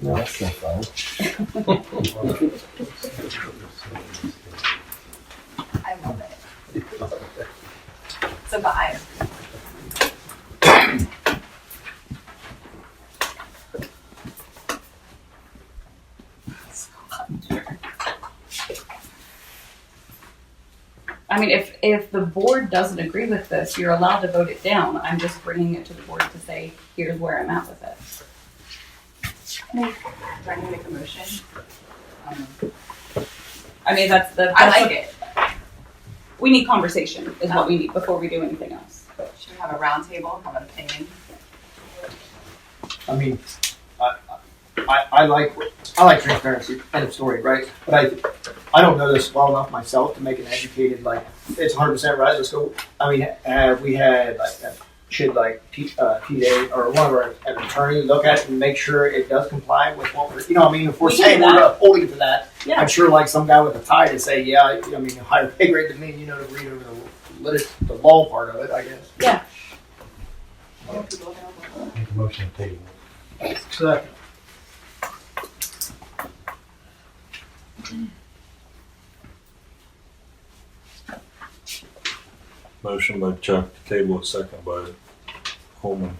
[SPEAKER 2] No, that's not fun.
[SPEAKER 6] I love it. It's a vibe.
[SPEAKER 4] I mean, if the board doesn't agree with this, you're allowed to vote it down. I'm just bringing it to the board to say, here's where I'm at with it.
[SPEAKER 6] Do I need to make a motion?
[SPEAKER 4] I mean, that's
[SPEAKER 6] I like it.
[SPEAKER 4] We need conversation is what we need before we do anything else.
[SPEAKER 6] Should we have a round table, have an opinion?
[SPEAKER 9] I mean, I like transparency, end of story, right? But I don't know this well enough myself to make an educated, like, it's 100% right, let's go. I mean, we had, like, should, like, PA or one of our an attorney look at it and make sure it does comply with what we're, you know, I mean, if we're
[SPEAKER 4] We
[SPEAKER 9] saying
[SPEAKER 4] do
[SPEAKER 9] we're
[SPEAKER 4] that.
[SPEAKER 9] upholding to that,
[SPEAKER 4] Yeah.
[SPEAKER 9] I'm sure, like, some guy with a tie to say, yeah, I mean, higher pay grade than me, you know, to read over the law part of it, I guess.
[SPEAKER 4] Yeah.
[SPEAKER 2] Make a motion to table.
[SPEAKER 9] Second.
[SPEAKER 1] Motion by Chuck to table it, second by Coleman.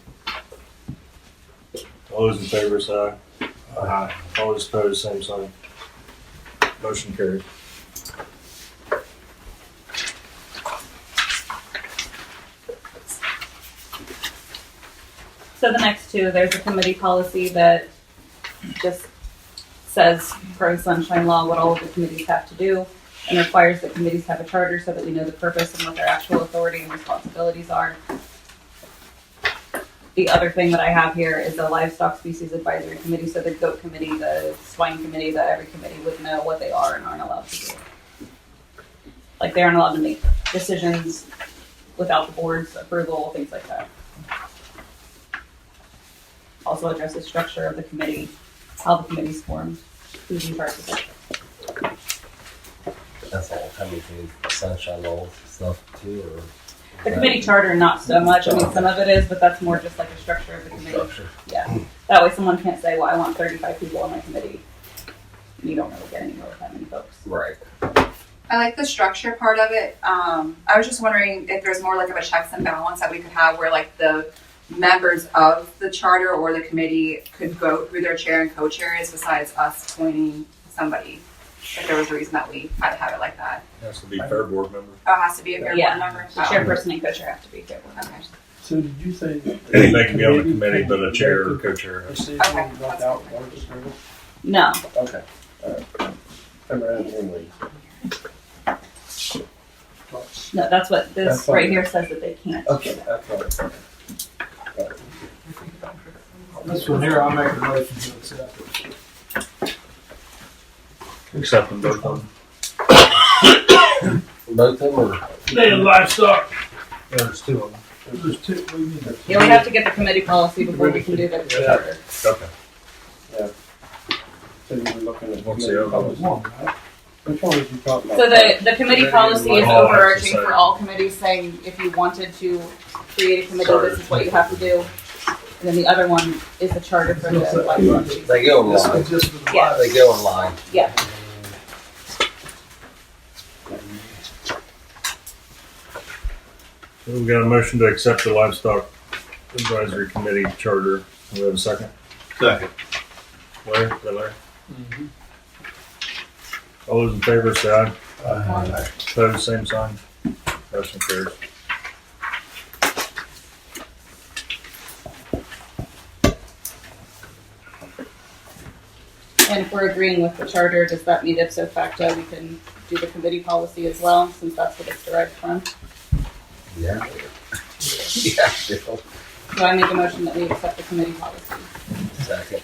[SPEAKER 1] All those in favor say aye. Aye. All those opposed, same sign. Motion carried.
[SPEAKER 4] So the next two, there's a committee policy that just says per sunshine law what all of the committees have to do and requires that committees have a charter so that we know the purpose and what their actual authority and responsibilities are. The other thing that I have here is the livestock species advisory committee, so the goat committee, the swine committee, that every committee would know what they are and aren't allowed to do. Like they aren't allowed to make decisions without the board's approval, things like that. Also address the structure of the committee, how the committee's formed, who's in charge of it.
[SPEAKER 2] That's all coming to sunshine law stuff too, or?
[SPEAKER 4] The committee charter, not so much. I mean, some of it is, but that's more just like a structure of the committee. Yeah. That way someone can't say, well, I want 35 people on my committee. You don't really get anywhere with that many folks.
[SPEAKER 2] Right.
[SPEAKER 6] I like the structure part of it. I was just wondering if there's more like of a checks and balance that we could have where like the members of the charter or the committee could go through their chair and co-chairs besides us appointing somebody. If there was a reason that we had to have it like that.
[SPEAKER 1] It has to be fair board member.
[SPEAKER 6] Oh, it has to be a fair board member?
[SPEAKER 4] The chairperson and co-chair have to be fair board members.
[SPEAKER 3] So did you say?
[SPEAKER 1] Anybody can be on the committee, but a chair or co-chair.
[SPEAKER 6] Okay.
[SPEAKER 4] No.
[SPEAKER 3] Okay.
[SPEAKER 4] No, that's what this
[SPEAKER 3] That's fine.
[SPEAKER 4] right here says that they can't.
[SPEAKER 3] Okay, that's right.
[SPEAKER 9] This one here, I'll make a motion to accept.
[SPEAKER 1] Accept them both of them.
[SPEAKER 2] Both of them or?
[SPEAKER 12] They had livestock.
[SPEAKER 1] Yeah, there's two of them.
[SPEAKER 9] There's two, we need to.
[SPEAKER 4] Yeah, we have to get the committee policy before we can do the charter.
[SPEAKER 1] Okay.
[SPEAKER 3] So you were looking at.
[SPEAKER 1] What's the other
[SPEAKER 9] One, right?
[SPEAKER 3] Which one was you talking about?
[SPEAKER 4] So the committee policy is overarching for all committees, saying if you wanted to create a committee, this is what you have to do. And then the other one is the charter for the livestock.
[SPEAKER 2] They go
[SPEAKER 9] This
[SPEAKER 2] online.
[SPEAKER 9] is just for the
[SPEAKER 4] Yeah.
[SPEAKER 2] They go online.
[SPEAKER 4] Yeah.
[SPEAKER 1] So we got a motion to accept the livestock advisory committee charter. Do we have a second?
[SPEAKER 12] Second.
[SPEAKER 1] Larry, is that Larry? All those in favor say aye. Opposed, same sign. Motion carries.
[SPEAKER 4] And if we're agreeing with the charter, does that mean ipso facto we can do the committee policy as well, since that's what it's derived from?
[SPEAKER 2] Yeah. Yeah.
[SPEAKER 4] So I make a motion that we accept the committee policy.
[SPEAKER 2] Second.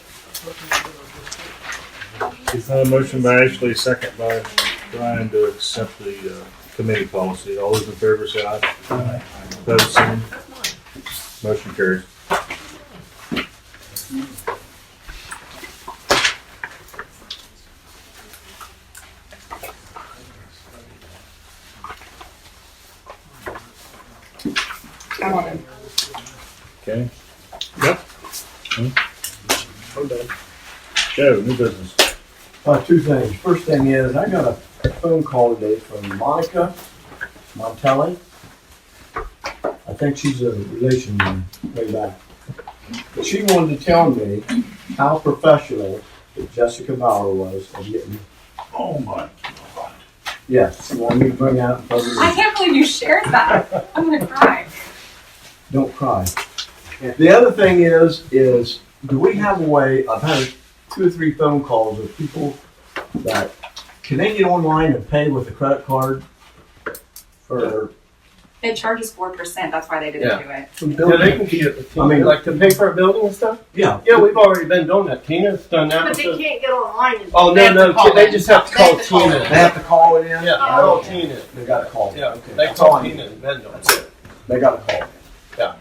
[SPEAKER 1] Motion by Ashley, second by Brian to accept the committee policy. All those in favor say aye. Opposed, same. Motion carries.
[SPEAKER 4] I'm all done.
[SPEAKER 1] Okay. Yep. Hold on. Joe, new business.
[SPEAKER 9] Two things. First thing is, I got a phone call today from Monica Montelli. I think she's a relation way back. But she wanted to tell me how professional that Jessica Bauer was at getting.
[SPEAKER 12] Oh my.
[SPEAKER 9] Yes, she wanted me to bring out in front of
[SPEAKER 6] I
[SPEAKER 9] you.
[SPEAKER 6] can't believe you shared that. I'm gonna cry.
[SPEAKER 9] Don't cry. The other thing is do we have a way, I've had 2 or 3 phone calls of people that, can they get online and pay with a credit card for,
[SPEAKER 6] It charges 4%, that's why they didn't do it.
[SPEAKER 3] Yeah, they can get it.
[SPEAKER 9] I mean,
[SPEAKER 3] like to pay for a building and stuff?
[SPEAKER 9] yeah.
[SPEAKER 3] Yeah, we've already been doing that. Tina's done that.
[SPEAKER 8] But they
[SPEAKER 3] with the-
[SPEAKER 8] can't get online. And
[SPEAKER 3] Oh,
[SPEAKER 8] they
[SPEAKER 3] no,
[SPEAKER 8] have to call
[SPEAKER 3] they
[SPEAKER 8] in.
[SPEAKER 3] just have to call Tina.
[SPEAKER 9] They have to call it in?
[SPEAKER 3] Yeah, call Tina.
[SPEAKER 9] They gotta call it.
[SPEAKER 3] Yeah,
[SPEAKER 9] Okay.
[SPEAKER 3] they
[SPEAKER 9] That's all
[SPEAKER 3] call
[SPEAKER 9] I need.
[SPEAKER 3] Tina and then do it.
[SPEAKER 9] They gotta call it.
[SPEAKER 3] Yeah.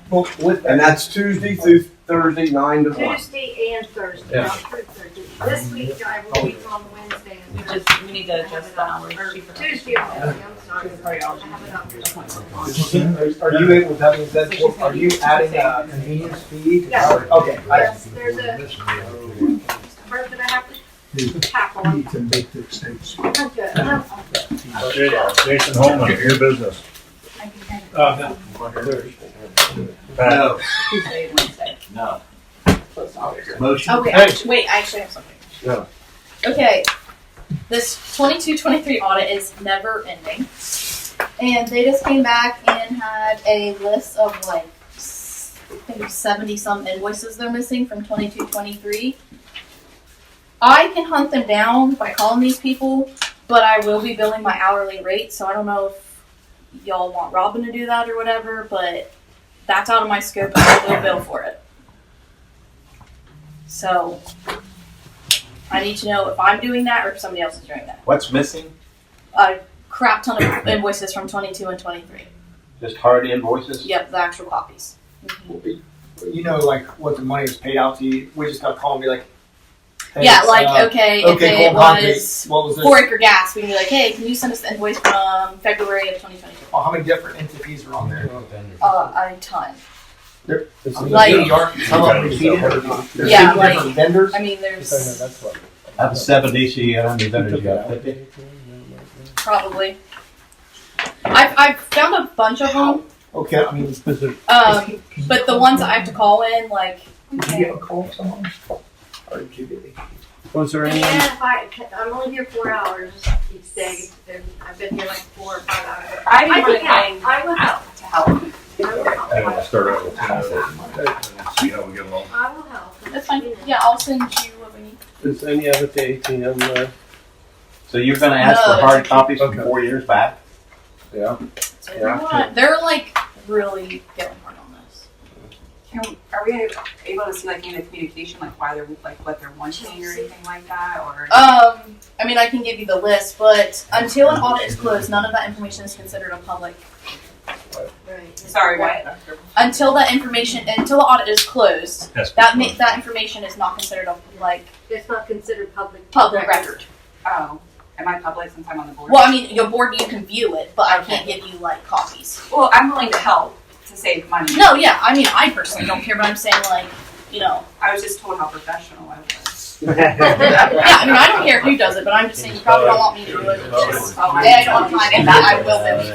[SPEAKER 9] And that's Tuesday through Thursday, 9 to 1.
[SPEAKER 8] Tuesday and Thursday,
[SPEAKER 3] Yeah.
[SPEAKER 8] not through Thursday. This week I will be on Wednesday and
[SPEAKER 4] We need to adjust the hours. She forgot.
[SPEAKER 8] Tuesday and Thursday, I'm sorry.
[SPEAKER 4] She's a cardiologist.
[SPEAKER 8] I have it up here.
[SPEAKER 9] Are you able, with that being said, are you adding a convenience fee?
[SPEAKER 8] Yeah.
[SPEAKER 9] Okay.
[SPEAKER 8] Yes, there's a part that I have to tackle.
[SPEAKER 9] Need to make the mistakes.
[SPEAKER 8] I'm good.
[SPEAKER 1] Jason Holman, new business. Pat.
[SPEAKER 4] Tuesday and Wednesday.
[SPEAKER 16] No.
[SPEAKER 4] Closed hours.
[SPEAKER 16] Motion.
[SPEAKER 7] Okay, wait, I actually have something.
[SPEAKER 9] Yeah.
[SPEAKER 7] Okay, this 22-23 audit is never ending. And they just came back and had a list of like think there's 70 some invoices they're missing from 22, 23. I can hunt them down by calling these people, but I will be billing my hourly rate, so I don't know if y'all want Robin to do that or whatever, but that's out of my scope and I will bill for it. So I need to know if I'm doing that or if somebody else is doing that.
[SPEAKER 2] What's missing?
[SPEAKER 7] A crap ton of invoices from 22 and 23.
[SPEAKER 2] Just hard invoices?
[SPEAKER 7] Yep, the actual copies.
[SPEAKER 9] You know, like what the money was paid out to you. We just gotta call and be like, hey,
[SPEAKER 7] Yeah, like, okay, if
[SPEAKER 9] okay,
[SPEAKER 7] it
[SPEAKER 9] cool, concrete.
[SPEAKER 7] was
[SPEAKER 9] What was this?
[SPEAKER 7] 4 Acre Gas, we can be like, hey, can you send us the invoice from February of 2022?
[SPEAKER 9] Oh, how many different entities are on there?
[SPEAKER 7] A ton.
[SPEAKER 9] There,
[SPEAKER 7] Like-
[SPEAKER 9] you aren't telling them repeated or not? There's
[SPEAKER 7] Yeah,
[SPEAKER 9] two
[SPEAKER 7] like-
[SPEAKER 9] different vendors.
[SPEAKER 7] I mean, there's
[SPEAKER 2] Out of 70, so you got how many vendors you got? 50?
[SPEAKER 7] probably. I've found a bunch of them,
[SPEAKER 9] Okay, I mean,
[SPEAKER 7] but the ones I have to call in, like,
[SPEAKER 9] did you get a call from someone? Or did you get
[SPEAKER 3] Was there anyone?
[SPEAKER 17] I'm only here 4 hours each day, and I've been here like 4 or 5 hours.
[SPEAKER 6] I didn't
[SPEAKER 17] I
[SPEAKER 6] want
[SPEAKER 17] can
[SPEAKER 6] to
[SPEAKER 17] help. I will help.
[SPEAKER 6] to help.
[SPEAKER 17] I will help.
[SPEAKER 1] And we'll start out with 10 and see how we get along.
[SPEAKER 17] I will help.
[SPEAKER 7] that's fine. Yeah, I'll send you what we need.
[SPEAKER 3] Is any of it the ATM?
[SPEAKER 2] So you're gonna ask
[SPEAKER 7] No,
[SPEAKER 2] for hard
[SPEAKER 7] it's-
[SPEAKER 2] copies from
[SPEAKER 3] Okay.
[SPEAKER 2] 4 years back?
[SPEAKER 3] Yeah.
[SPEAKER 7] So they're like really getting hard on this.
[SPEAKER 6] Are we able to see like any of the communication, like why they're like what they're wanting or anything like that, or?
[SPEAKER 7] I mean, I can give you the list, but until an audit is closed, none of that information is considered a public.
[SPEAKER 17] Right.
[SPEAKER 6] Sorry, what?
[SPEAKER 7] Until the audit is closed,
[SPEAKER 1] Has to be
[SPEAKER 7] that that information is not considered a like
[SPEAKER 17] It's not considered public.
[SPEAKER 7] public record.
[SPEAKER 6] Oh, am I public since I'm on the board?
[SPEAKER 7] Well, I mean, your board you can view it, but I can't give you like copies.
[SPEAKER 6] Well, I'm willing to help to save money.
[SPEAKER 7] No, yeah, I mean, I personally don't care, but I'm saying like, you know.
[SPEAKER 6] I was just told how professional I was.
[SPEAKER 7] Yeah, I mean, I don't care who does it, but I'm just saying you probably don't want me to do it. Just, I don't have time, and that I will bill you.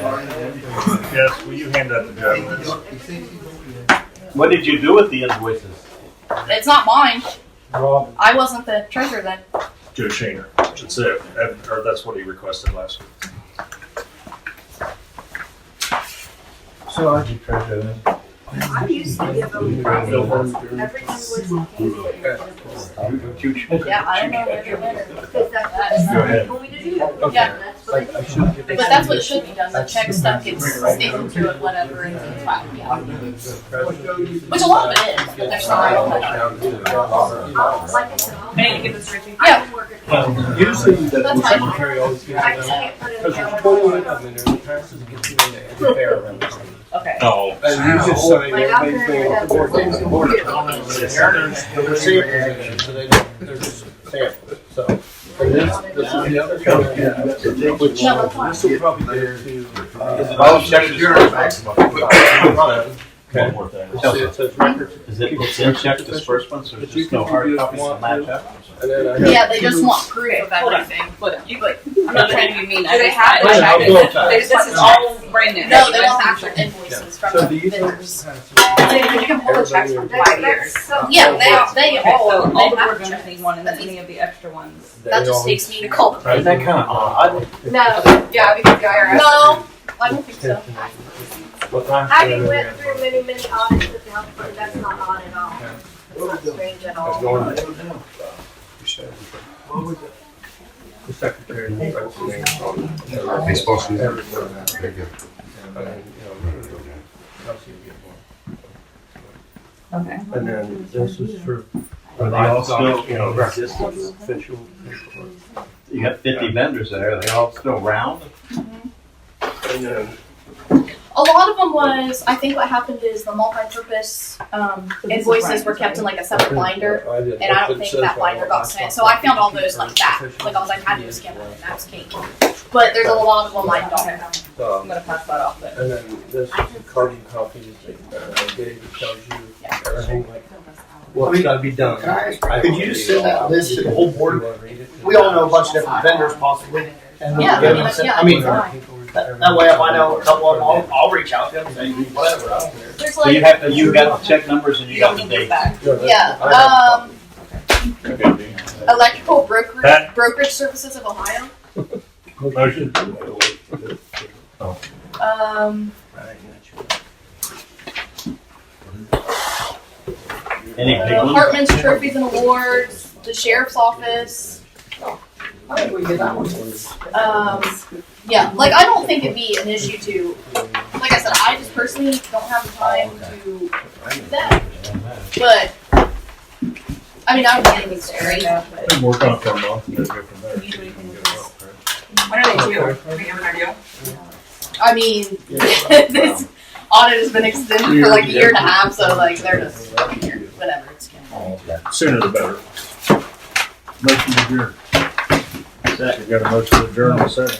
[SPEAKER 1] Yes, will you hand that to Joe?
[SPEAKER 2] What did you do with the invoices?
[SPEAKER 7] It's not mine.
[SPEAKER 3] Rob.
[SPEAKER 7] I wasn't the treasurer then.
[SPEAKER 1] Joe Shaner. That's it. Or that's what he requested last week.
[SPEAKER 3] So I do treasure then.
[SPEAKER 17] I used to give them every invoice that came in.
[SPEAKER 7] Yeah, I don't know where you're better.
[SPEAKER 17] Because that's what
[SPEAKER 1] Go ahead.
[SPEAKER 17] they told me to do.
[SPEAKER 7] Yeah.
[SPEAKER 17] That's what they
[SPEAKER 3] I should give
[SPEAKER 7] But that's what should be done. The check stuff gets stapled to it, whatever, and it's filed. Yeah. Which a lot of it is, but there's some I don't know.
[SPEAKER 17] Like I said, I'll.
[SPEAKER 6] I need to give this Richie.
[SPEAKER 7] Yeah.
[SPEAKER 17] I can work it.
[SPEAKER 3] Usually the
[SPEAKER 7] That's fine.
[SPEAKER 3] secretary always gives
[SPEAKER 17] I
[SPEAKER 3] them
[SPEAKER 17] just
[SPEAKER 3] out.
[SPEAKER 17] can't put it in
[SPEAKER 3] Because there's
[SPEAKER 17] the
[SPEAKER 3] 21 of them in there, the taxes get to every fair around this.
[SPEAKER 4] Okay.
[SPEAKER 1] Oh.
[SPEAKER 3] And you just sign
[SPEAKER 17] Like out
[SPEAKER 3] everybody's
[SPEAKER 17] there,
[SPEAKER 3] thing off the board.
[SPEAKER 17] that's-
[SPEAKER 3] The board comments, there's samples, so they don't, there's just samples, so. And this is the other company, which
[SPEAKER 7] No, that's fine.
[SPEAKER 3] this will probably go to.
[SPEAKER 2] All checks
[SPEAKER 1] One more thing.
[SPEAKER 3] It says records.
[SPEAKER 2] Is it in check disbursements or
[SPEAKER 3] But
[SPEAKER 2] is
[SPEAKER 3] you
[SPEAKER 2] just no
[SPEAKER 3] can
[SPEAKER 2] hard
[SPEAKER 3] just
[SPEAKER 2] copies to
[SPEAKER 3] want
[SPEAKER 2] match
[SPEAKER 3] to-
[SPEAKER 2] up?
[SPEAKER 3] And then I have
[SPEAKER 7] Yeah, they just
[SPEAKER 3] two-
[SPEAKER 7] want proof of
[SPEAKER 4] Hold on.
[SPEAKER 7] everything.
[SPEAKER 4] Hold on. I'm not trying to be mean.
[SPEAKER 6] Do they have it?
[SPEAKER 3] Yeah, I'll go with that.
[SPEAKER 6] This is
[SPEAKER 4] all brand new.
[SPEAKER 7] No, they want actual invoices from
[SPEAKER 3] So
[SPEAKER 7] the
[SPEAKER 3] do you
[SPEAKER 7] vendors.
[SPEAKER 6] You can hold the checks for 5 years.
[SPEAKER 7] Yeah, they all,
[SPEAKER 4] So
[SPEAKER 7] they
[SPEAKER 4] all the
[SPEAKER 7] have
[SPEAKER 4] board
[SPEAKER 7] checks.
[SPEAKER 4] members need one, and then any of the extra ones.
[SPEAKER 7] That just takes me to call them.
[SPEAKER 2] Isn't that kind of odd?
[SPEAKER 17] No,
[SPEAKER 6] Yeah, because the IRS.
[SPEAKER 7] No, I don't think so.
[SPEAKER 17] I went through many, many audits with the health department, that's not odd at all. It's not strange at all.
[SPEAKER 3] The secretary. writes the names on it.
[SPEAKER 13] Baseball season.
[SPEAKER 3] Everything.
[SPEAKER 13] Very good.
[SPEAKER 3] And then, Kelsey will get one.
[SPEAKER 4] Okay.
[SPEAKER 3] And then this is for.
[SPEAKER 2] Are they all still,
[SPEAKER 3] You know, records, official paperwork.
[SPEAKER 2] you got 50 vendors there, are they all still round?
[SPEAKER 3] And then
[SPEAKER 7] A lot of them was, I think what happened is the multi-purpose invoices were kept in like a separate binder, and I don't think that binder got sent. So I found all those like that. Like I was like, how do you scan that? And that was cake. But there's a lot of them I don't have.
[SPEAKER 4] I'm gonna pass that off then.
[SPEAKER 3] And then this is the carbon copies that Dave tells you everything like what's gotta be done.
[SPEAKER 9] Can I ask, could you just send that list to the whole board? We all know a bunch of different vendors possibly. And we
[SPEAKER 7] Yeah,
[SPEAKER 9] can
[SPEAKER 7] I
[SPEAKER 9] give
[SPEAKER 7] mean,
[SPEAKER 9] them some-
[SPEAKER 7] yeah,
[SPEAKER 9] I mean,
[SPEAKER 7] fine.
[SPEAKER 9] that way if I know a couple of them, I'll reach out to them and say, whatever, I don't care.
[SPEAKER 7] There's
[SPEAKER 2] So you
[SPEAKER 7] like,
[SPEAKER 2] have, you got the check numbers and you got the dates?
[SPEAKER 7] yeah, electrical brokerage services of Ohio.
[SPEAKER 1] Motion.
[SPEAKER 15] Any big ones?
[SPEAKER 7] Departments, trophies and awards, the sheriff's office.
[SPEAKER 3] I think we did that one.
[SPEAKER 7] Yeah, like I don't think it'd be an issue to, like I said, I just personally don't have the time to do that. But, I mean, I don't think it's scary.
[SPEAKER 1] Then work on it for a month and then go from there.
[SPEAKER 6] When are they due? Do we have an idea?
[SPEAKER 7] I mean, this audit has been extended for like a year and a half, so like they're just, whatever. It's
[SPEAKER 1] Sooner the better.
[SPEAKER 16] Motion to adjourn.
[SPEAKER 1] We got a motion to adjourn in a second.